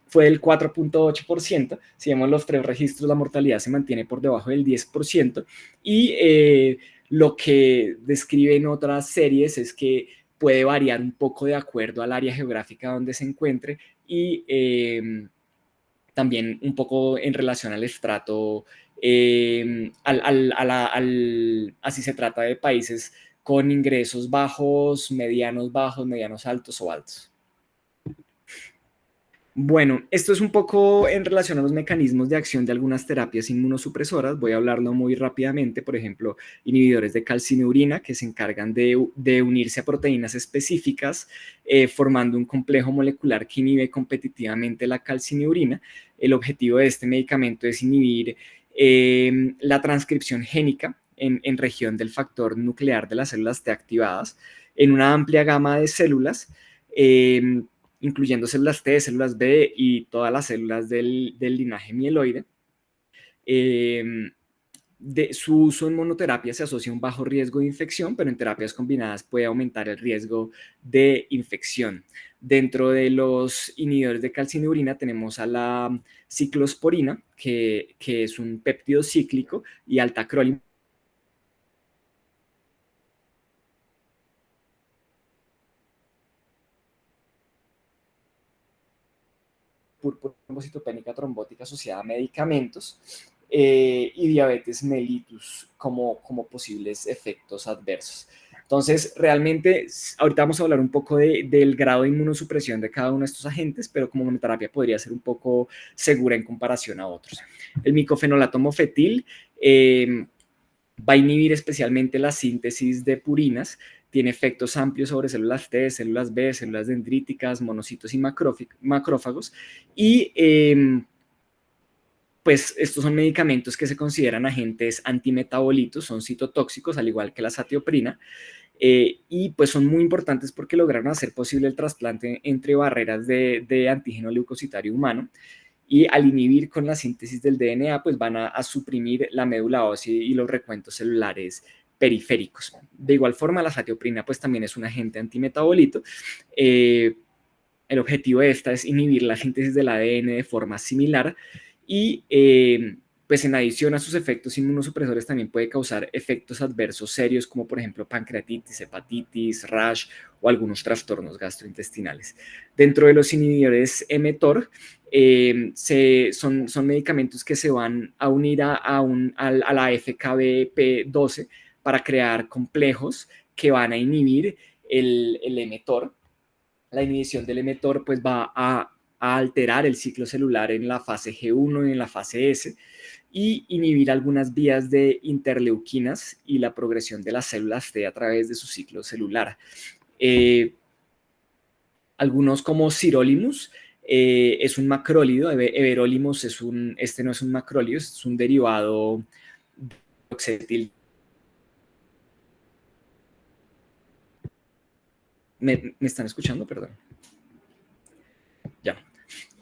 fue del 4.8%. Si vemos los tres registros, la mortalidad se mantiene por debajo del 10%. Y lo que describen otras series es que puede variar un poco de acuerdo al área geográfica donde se encuentre y también un poco en relación al estrato, así se trata de países con ingresos bajos, medianos altos o altos. Bueno, esto es un poco en relación a los mecanismos de acción de algunas terapias inmunosupresoras. Voy a hablarlo muy rápidamente. Por ejemplo, inhibidores de calcineurina que se encargan de unirse a proteínas específicas, formando un complejo molecular que inhibe competitivamente la calcineurina. El objetivo de este medicamento es inhibir la transcripción génica en región del factor nuclear de las células T activadas en una amplia gama de células. Incluyendo células T, células B y todas las células del linaje mieloide. Su uso en monoterapia se asocia a un bajo riesgo de infección, pero en terapias combinadas puede aumentar el riesgo de infección. Dentro de los inhibidores de calcineurina tenemos a la ciclosporina, que es un péptido cíclico, y al tacrolimus, por trombocitopénica trombótica asociada a medicamentos, y diabetes mellitus como posibles efectos adversos. Entonces, realmente, ahorita vamos a hablar un poco del grado de inmunosupresión de cada uno de estos agentes, pero como monoterapia podría ser un poco segura en comparación a otros. El micofenolato mofetil va a inhibir especialmente la síntesis de purinas, tiene efectos amplios sobre células T, células B, células dendríticas, monocitos y macrófagos. Y pues estos son medicamentos que se consideran agentes antimetabolitos, son citotóxicos, al igual que la satioprina, y pues son muy importantes porque lograron hacer posible el trasplante entre barreras de antígeno leucocitario humano. Y al inhibir con la síntesis del DNA, pues van a suprimir la médula ósea y los recuentos celulares periféricos. De igual forma, la satioprina pues también es un agente antimetabolito. El objetivo de esta es inhibir la síntesis del ADN de forma similar y pues en adición a sus efectos inmunosupresores también puede causar efectos adversos serios como por ejemplo pancreatitis, hepatitis, rash o algunos trastornos gastrointestinales. Dentro de los inhibidores mTOR, son medicamentos que se van a unir a la FKBP12 para crear complejos que van a inhibir el mTOR. La inhibición del mTOR pues va a alterar el ciclo celular en la fase G1 y en la fase S y inhibir algunas vías de interleuquinas y la progresión de las células T a través de su ciclo celular. Algunos como sirolimus es un macrólido, everolimus este no es un macrólido, es un derivado de oxetil. ¿Me están escuchando? Perdón. Ya.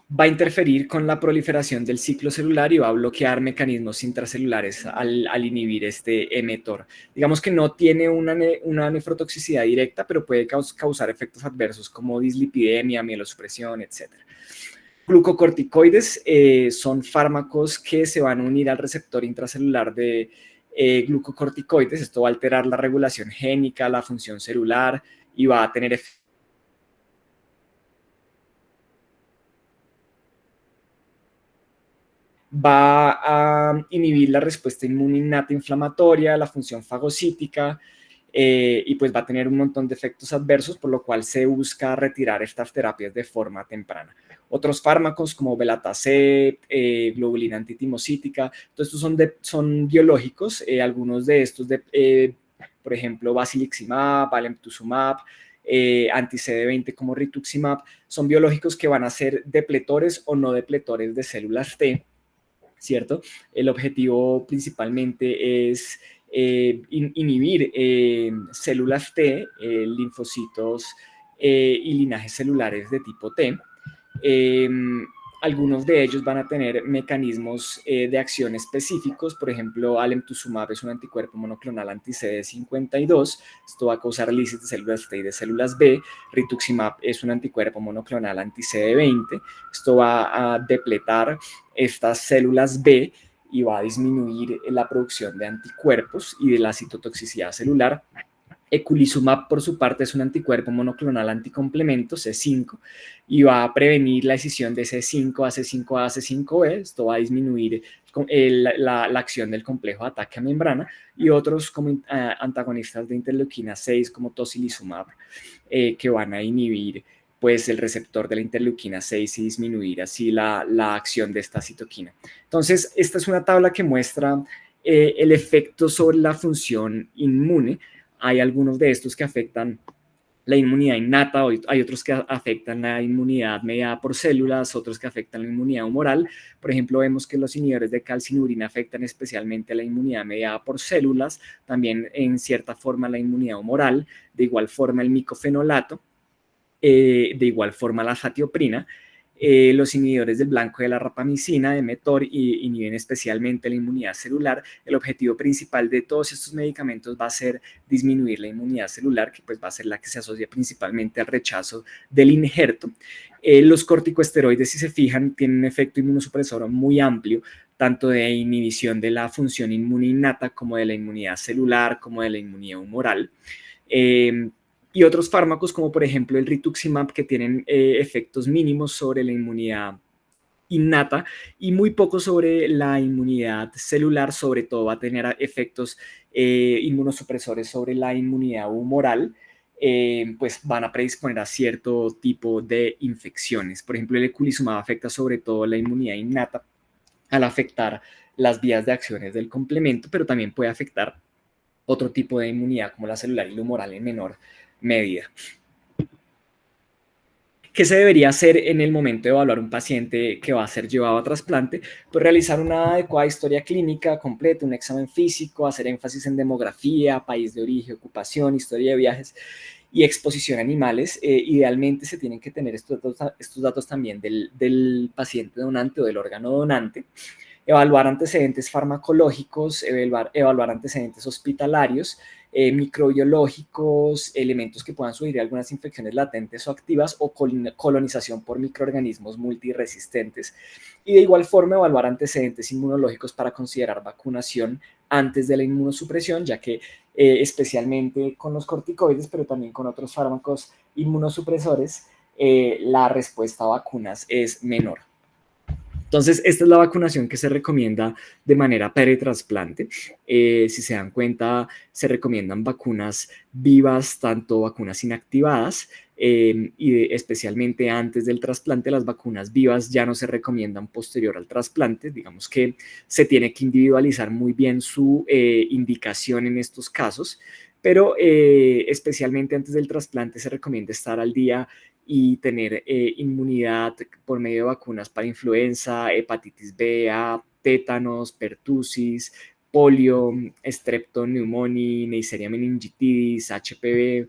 Va a interferir con la proliferación del ciclo celular y va a bloquear mecanismos intracelulares al inhibir este mTOR. Digamos que no tiene una nefrotoxicidad directa, pero puede causar efectos adversos como dislipidemia, mielosupresión, etc. Glucocorticoides son fármacos que se van a unir al receptor intracelular de glucocorticoides. Esto va a alterar la regulación génica, la función celular y va a tener efectos va a inhibir la respuesta inmune innata inflamatoria, la función fagocítica, y pues va a tener un montón de efectos adversos, por lo cual se busca retirar estas terapias de forma temprana. Otros fármacos como belatacept, globulina antitimocítica, todos estos son biológicos, algunos de estos, por ejemplo, basiliximab, alemtuzumab, anti-CD20 como rituximab, son biológicos que van a ser depletores o no depletores de células T, ¿cierto? El objetivo principalmente es inhibir células T, linfocitos y linajes celulares de tipo T. Eh, Algunos de ellos van a tener mecanismos de acción específicos. Por ejemplo, alemtuzumab es un anticuerpo monoclonal anti-CD52. Esto va a causar lisis de células T y de células B. Rituximab es un anticuerpo monoclonal anti-CD20. Esto va a depletar estas células B y va a disminuir la producción de anticuerpos y de la citotoxicidad celular. Eculizumab, por su parte, es un anticuerpo monoclonal anticomplemento, C5, y va a prevenir la escisión de C5 a C5a a C5b. Esto va a disminuir la acción del complejo de ataque a membrana, y otros como antagonistas de interleuquina 6, como tocilizumab, que van a inhibir pues, el receptor de la interleuquina 6 y disminuir así la acción de esta citoquina. Entonces, esta es una tabla que muestra el efecto sobre la función inmune. Hay algunos de estos que afectan la inmunidad innata, hay otros que afectan la inmunidad mediada por células, otros que afectan la inmunidad humoral. Por ejemplo, vemos que los inhibidores de calcinurina afectan especialmente la inmunidad mediada por células, también en cierta forma la inmunidad humoral, de igual forma el micofenolato, de igual forma la zatioprina. Los inhibidores del blanco de la rapamicina, de mTOR, inhiben especialmente la inmunidad celular. El objetivo principal de todos estos medicamentos va a ser disminuir la inmunidad celular, que pues va a ser la que se asocia principalmente al rechazo del injerto. Los corticosteroides, si se fijan, tienen un efecto inmunosupresor muy amplio, tanto de inhibición de la función inmune innata como de la inmunidad celular, como de la inmunidad humoral. Y otros fármacos, como por ejemplo el rituximab, que tienen efectos mínimos sobre la inmunidad innata y muy poco sobre la inmunidad celular. Sobre todo va a tener efectos inmunosupresores sobre la inmunidad humoral. Pues van a predisponer a cierto tipo de infecciones. Por ejemplo, el eculizumab afecta sobre todo la inmunidad innata al afectar las vías de acciones del complemento, pero también puede afectar otro tipo de inmunidad como la celular y la humoral en menor medida. ¿Qué se debería hacer en el momento de evaluar un paciente que va a ser llevado a trasplante? Pues realizar una adecuada historia clínica completa, un examen físico, hacer énfasis en demografía, país de origen, ocupación, historia de viajes y exposición a animales. Idealmente se tienen que tener estos datos también del paciente donante o del órgano donante. Evaluar antecedentes farmacológicos, evaluar antecedentes hospitalarios, microbiológicos, elementos que puedan sugerir algunas infecciones latentes o activas, o colonización por microorganismos multiresistentes. Y de igual forma evaluar antecedentes inmunológicos para considerar vacunación antes de la inmunosupresión, ya que especialmente con los corticoides, pero también con otros fármacos inmunosupresores, la respuesta a vacunas es menor. Entonces, esta es la vacunación que se recomienda de manera pretrasplante. Si se dan cuenta, se recomiendan vacunas vivas, tanto vacunas inactivadas, y especialmente antes del trasplante. Las vacunas vivas ya no se recomiendan posterior al trasplante. Digamos que se tiene que individualizar muy bien su indicación en estos casos, pero especialmente antes del trasplante se recomienda estar al día y tener inmunidad por medio de vacunas para influenza, hepatitis B, A, tétanos, pertusis, polio, streptoneumoniae, Neisseria meningitidis, HPV,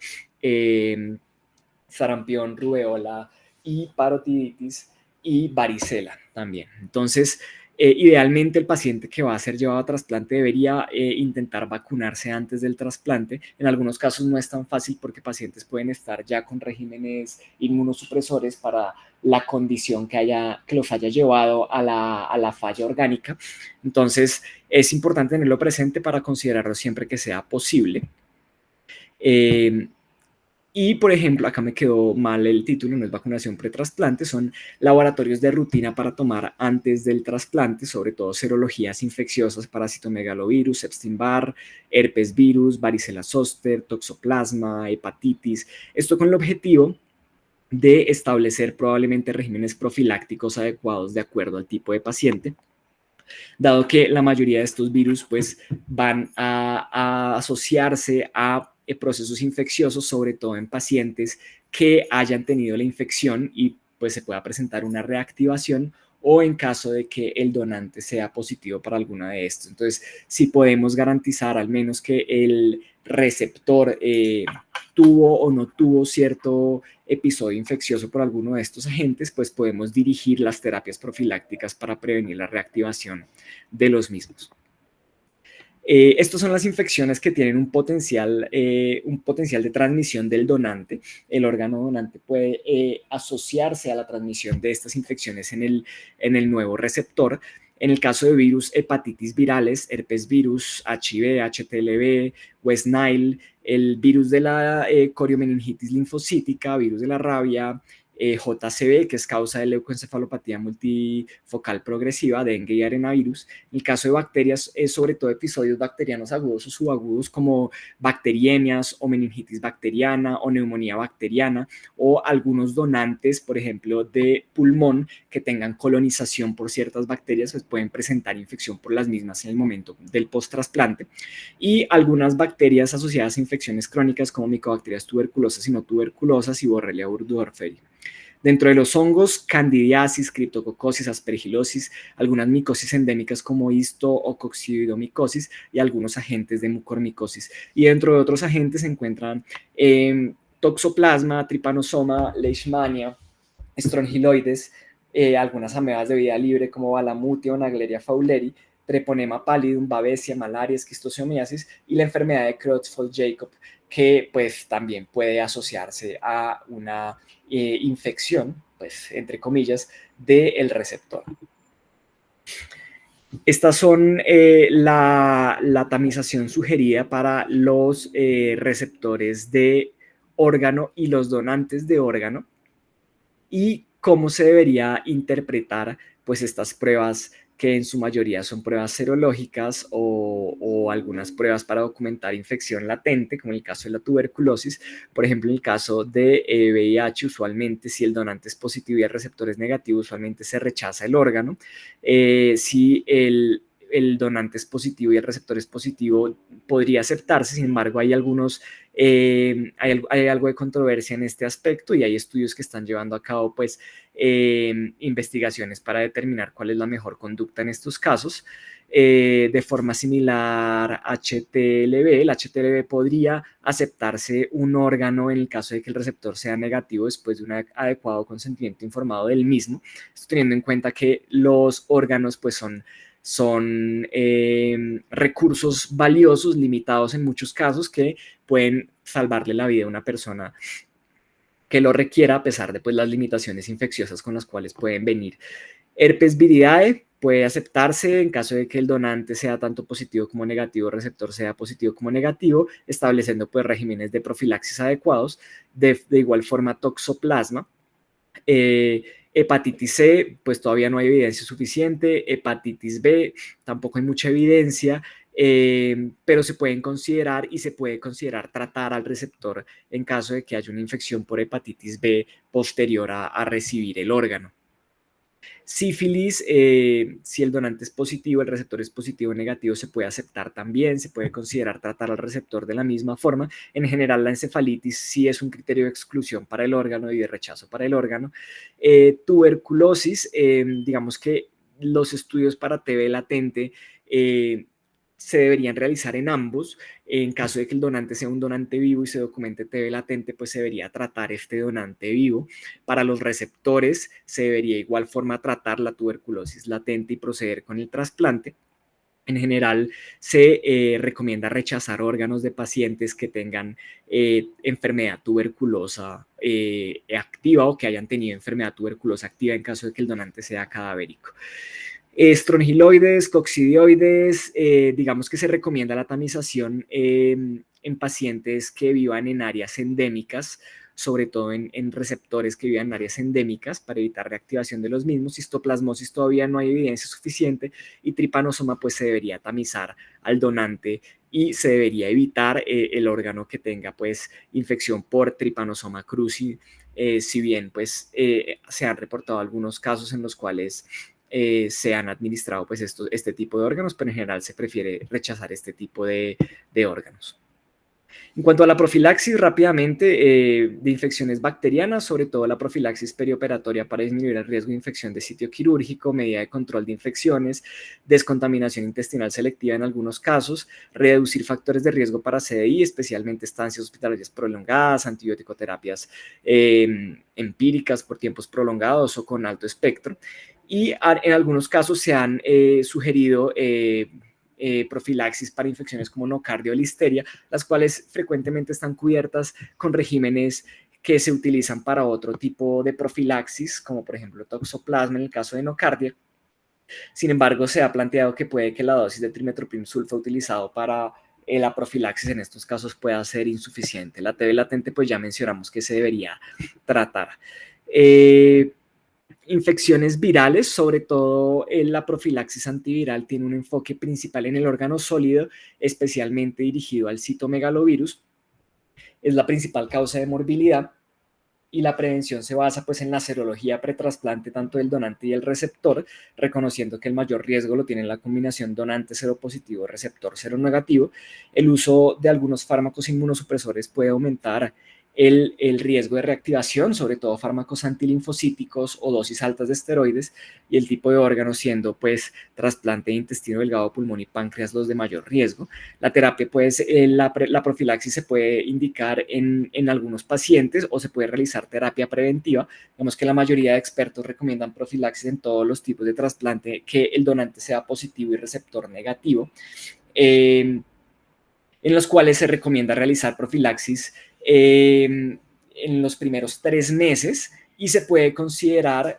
sarampión, rubeola y parotiditis y varicela también. Entonces, idealmente el paciente que va a ser llevado a trasplante debería intentar vacunarse antes del trasplante. En algunos casos no es tan fácil porque pacientes pueden estar ya con regímenes inmunosupresores para la condición que los haya llevado a la falla orgánica. Entonces, es importante tenerlo presente para considerarlo siempre que sea posible. Y, por ejemplo, acá me quedó mal el título, no es vacunación pretrasplante, son laboratorios de rutina para tomar antes del trasplante, sobre todo serologías infecciosas para citomegalovirus, Epstein-Barr, herpes virus, varicela zoster, toxoplasma, hepatitis. Esto con el objetivo de establecer probablemente regímenes profilácticos adecuados de acuerdo al tipo de paciente, dado que la mayoría de estos virus pues van a asociarse a procesos infecciosos, sobre todo en pacientes que hayan tenido la infección y pues se pueda presentar una reactivación o en caso de que el donante sea positivo para alguna de estos. Entonces, si podemos garantizar al menos que el receptor tuvo o no tuvo cierto episodio infeccioso por alguno de estos agentes, pues podemos dirigir las terapias profilácticas para prevenir la reactivación de los mismos. Estas son las infecciones que tienen un potencial de transmisión del donante. El órgano donante puede asociarse a la transmisión de estas infecciones en el nuevo receptor. En el caso de virus, hepatitis virales, herpes virus, HIV, HTLV, West Nile, el virus de la coriomeningitis linfocítica, virus de la rabia, JCV, que es causa de leucoencefalopatía multifocal progresiva, dengue y arenavirus. En el caso de bacterias, es sobre todo episodios bacterianos agudos o subagudos como bacteriemias o meningitis bacteriana o neumonía bacteriana, o algunos donantes, por ejemplo, de pulmón que tengan colonización por ciertas bacterias, pues pueden presentar infección por las mismas en el momento del post-trasplante. Y algunas bacterias asociadas a infecciones crónicas como micobacterias tuberculosas y no tuberculosas y Borrelia burgdorferi. Dentro de los hongos, candidiasis, criptococosis, aspergilosis, algunas micosis endémicas como histo o coccidiomicosis y algunos agentes de mucormicosis. Y dentro de otros agentes se encuentran toxoplasma, trypanosoma, leishmania, strongyloides, algunas amebas de vida libre como Balamutia o Naegleria fowleri, Treponema pallidum, Babesia, malaria, esquistosomiasis y la enfermedad de Creutzfeldt-Jakob, que pues también puede asociarse a una infección, pues entre comillas, del receptor. Estas son la tamización sugerida para los receptores de órgano y los donantes de órgano, y cómo se debería interpretar pues estas pruebas, que en su mayoría son pruebas serológicas o algunas pruebas para documentar infección latente, como en el caso de la tuberculosis. Por ejemplo, en el caso de VIH, usualmente si el donante es positivo y el receptor es negativo, usualmente se rechaza el órgano. Si el donante es positivo y el receptor es positivo, podría aceptarse. Sin embargo, hay algo de controversia en este aspecto, y hay estudios que están llevando a cabo pues investigaciones para determinar cuál es la mejor conducta en estos casos. De forma similar, HTLV, el HTLV podría aceptarse un órgano en el caso de que el receptor sea negativo después de un adecuado consentimiento informado del mismo, esto teniendo en cuenta que los órganos pues son recursos valiosos, limitados en muchos casos, que pueden salvarle la vida a una persona que lo requiera, a pesar de pues, las limitaciones infecciosas con las cuales pueden venir. Herpes viridae puede aceptarse en caso de que el donante sea tanto positivo como negativo, el receptor sea positivo como negativo, estableciendo pues regímenes de profilaxis adecuados. De igual forma, toxoplasma. Hepatitis C, pues todavía no hay evidencia suficiente. Hepatitis B, tampoco hay mucha evidencia, pero se pueden considerar y se puede considerar tratar al receptor en caso de que haya una infección por hepatitis B posterior a recibir el órgano. Sífilis, si el donante es positivo, el receptor es positivo o negativo, se puede aceptar también, se puede considerar tratar al receptor de la misma forma. En general, la encefalitis sí es un criterio de exclusión para el órgano y de rechazo para el órgano. Tuberculosis, digamos que los estudios para TB latente se deberían realizar en ambos. En caso de que el donante sea un donante vivo y se documente TB latente, pues se debería tratar este donante vivo. Para los receptores se debería de igual forma tratar la tuberculosis latente y proceder con el trasplante. En general, se recomienda rechazar órganos de pacientes que tengan enfermedad tuberculosa activa o que hayan tenido enfermedad tuberculosa activa en caso de que el donante sea cadavérico. Strongyloides, coccidioides, digamos que se recomienda la tamización en pacientes que vivan en áreas endémicas, sobre todo en receptores que vivan en áreas endémicas, para evitar reactivación de los mismos. Histoplasmosis todavía no hay evidencia suficiente, y tripanosoma pues se debería tamizar al donante y se debería evitar el órgano que tenga pues infección por Trypanosoma cruzi, si bien pues se han reportado algunos casos en los cuales se han administrado pues este tipo de órganos, pero en general se prefiere rechazar este tipo de órganos. En cuanto a la profilaxis, rápidamente, de infecciones bacterianas, sobre todo la profilaxis perioperatoria para disminuir el riesgo de infección de sitio quirúrgico, medida de control de infecciones, descontaminación intestinal selectiva en algunos casos, reducir factores de riesgo para CDI, especialmente estancias hospitalarias prolongadas, antibioticoterapias empíricas por tiempos prolongados o con alto espectro. Y en algunos casos se han sugerido profilaxis para infecciones como nocardia o listeria, las cuales frecuentemente están cubiertas con regímenes que se utilizan para otro tipo de profilaxis, como por ejemplo toxoplasma en el caso de nocardia. Sin embargo, se ha planteado que puede que la dosis de trimethoprim sulfa utilizado para la profilaxis en estos casos pueda ser insuficiente. La TB latente, pues ya mencionamos que se debería tratar. Infecciones virales, sobre todo la profilaxis antiviral, tiene un enfoque principal en el órgano sólido, especialmente dirigido al citomegalovirus. Es la principal causa de morbilidad y la prevención se basa pues en la serología pretrasplante tanto del donante y el receptor, reconociendo que el mayor riesgo lo tiene la combinación donante seropositivo receptor seronegativo. El uso de algunos fármacos inmunosupresores puede aumentar el riesgo de reactivación, sobre todo fármacos antilinfocíticos o dosis altas de esteroides, y el tipo de órgano siendo pues trasplante de intestino delgado, pulmón y páncreas los de mayor riesgo. La terapia, pues, la profilaxis se puede indicar en algunos pacientes o se puede realizar terapia preventiva. Vemos que la mayoría de expertos recomiendan profilaxis en todos los tipos de trasplante que el donante sea positivo y receptor negativo, en los cuales se recomienda realizar profilaxis en los primeros 3 meses y se puede considerar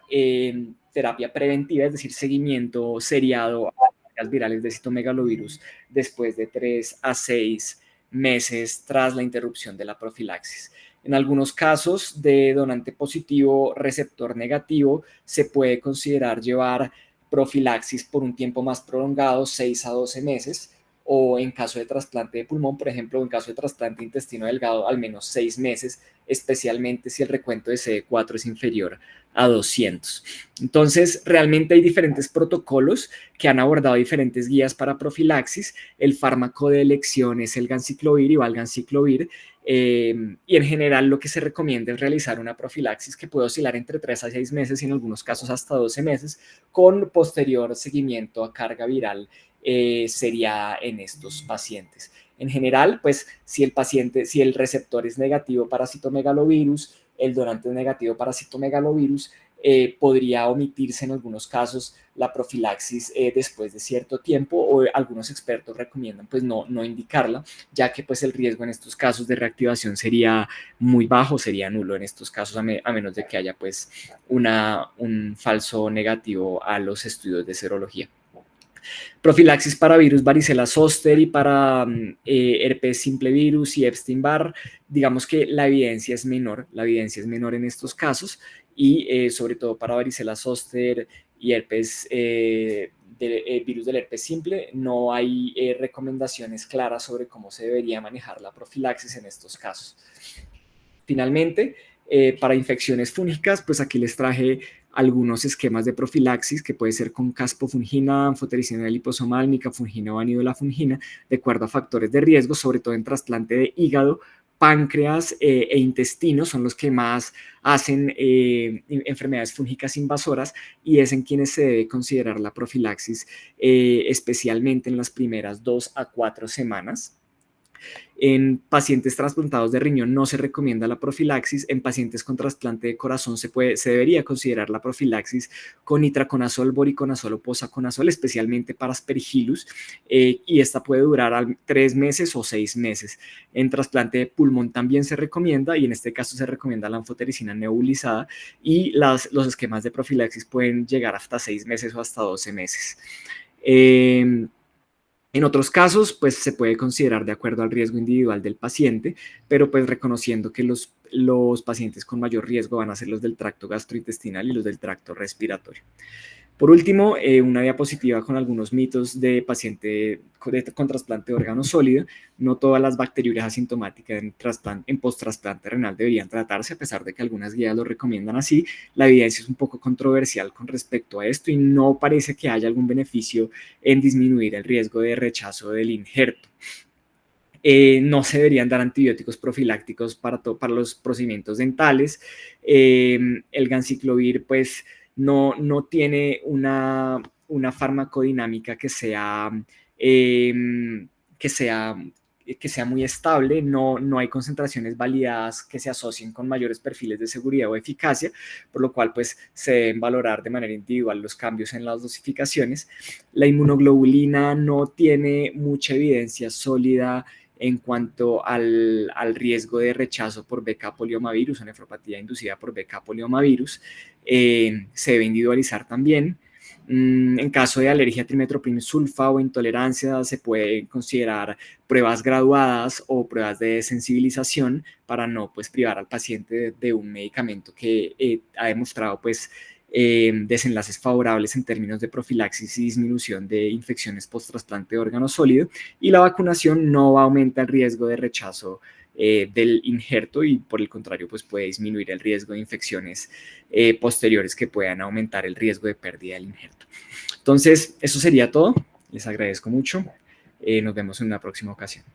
terapia preventiva, es decir, seguimiento seriado a cargas virales de citomegalovirus después de 3 a 6 meses tras la interrupción de la profilaxis. En algunos casos de donante positivo, receptor negativo, se puede considerar llevar profilaxis por un tiempo más prolongado, 6 a 12 meses, o en caso de trasplante de pulmón, por ejemplo, o en caso de trasplante de intestino delgado, al menos 6 meses, especialmente si el recuento de CD4 es inferior a 200. Entonces, realmente hay diferentes protocolos que han abordado diferentes guías para profilaxis. El fármaco de elección es el ganciclovir y valganciclovir, y en general lo que se recomienda es realizar una profilaxis que puede oscilar entre 3 a 6 meses y en algunos casos hasta 12 meses, con posterior seguimiento a carga viral sería en estos pacientes. En general, pues si el receptor es negativo para citomegalovirus, el donante es negativo para citomegalovirus, podría omitirse en algunos casos la profilaxis después de cierto tiempo, o algunos expertos recomiendan pues no indicarla, ya que pues el riesgo en estos casos de reactivación sería muy bajo, sería nulo en estos casos, a menos de que haya pues un falso negativo a los estudios de serología. Profilaxis para virus varicela zoster y para herpes simple virus y Epstein-Barr, digamos que la evidencia es menor en estos casos, y sobre todo para varicela zoster y herpes virus del herpes simple, no hay recomendaciones claras sobre cómo se debería manejar la profilaxis en estos casos. Finalmente, para infecciones fúngicas, pues aquí les traje algunos esquemas de profilaxis que puede ser con caspofungina, anfotericina liposomal, micafungina o anidolafungina, de acuerdo a factores de riesgo, sobre todo en trasplante de hígado, páncreas e intestino, son los que más hacen enfermedades fúngicas invasoras, y es en quienes se debe considerar la profilaxis, especialmente en las primeras 2 a 4 semanas. En pacientes trasplantados de riñón no se recomienda la profilaxis. En pacientes con trasplante de corazón se debería considerar la profilaxis con itraconazol, voriconazol o posaconazol, especialmente para aspergillus, y esta puede durar 3 meses o 6 meses. En trasplante de pulmón también se recomienda, y en este caso se recomienda la anfotericina nebulizada, y los esquemas de profilaxis pueden llegar hasta 6 meses o hasta 12 meses. En otros casos, pues se puede considerar de acuerdo al riesgo individual del paciente, pero pues reconociendo que los pacientes con mayor riesgo van a ser los del tracto gastrointestinal y los del tracto respiratorio. Por último, una diapositiva con algunos mitos de paciente con trasplante de órgano sólido. No todas las bacteriurias asintomáticas en post-trasplante renal deberían tratarse, a pesar de que algunas guías lo recomiendan así. La evidencia es un poco controversial con respecto a esto y no parece que haya algún beneficio en disminuir el riesgo de rechazo del injerto. No se deberían dar antibióticos profilácticos para los procedimientos dentales. El ganciclovir, pues, no tiene una farmacodinámica eh, que sea, que sea muy estable. No hay concentraciones validadas que se asocien con mayores perfiles de seguridad o eficacia, por lo cual, pues, se deben valorar de manera individual los cambios en las dosificaciones. La inmunoglobulina no tiene mucha evidencia sólida en cuanto al riesgo de rechazo por BK poliomavirus o nefropatía inducida por BK poliomavirus. Se debe individualizar también. En caso de alergia a trimethoprim sulfa o intolerancia, se puede considerar pruebas graduadas o pruebas de sensibilización para no, pues, privar al paciente de un medicamento que ha demostrado, pues, desenlaces favorables en términos de profilaxis y disminución de infecciones post-trasplante de órgano sólido. Y la vacunación no aumenta el riesgo de rechazo del injerto, y por el contrario, pues, puede disminuir el riesgo de infecciones posteriores que puedan aumentar el riesgo de pérdida del injerto. Entonces, eso sería todo. Les agradezco mucho. Nos vemos en una próxima ocasión.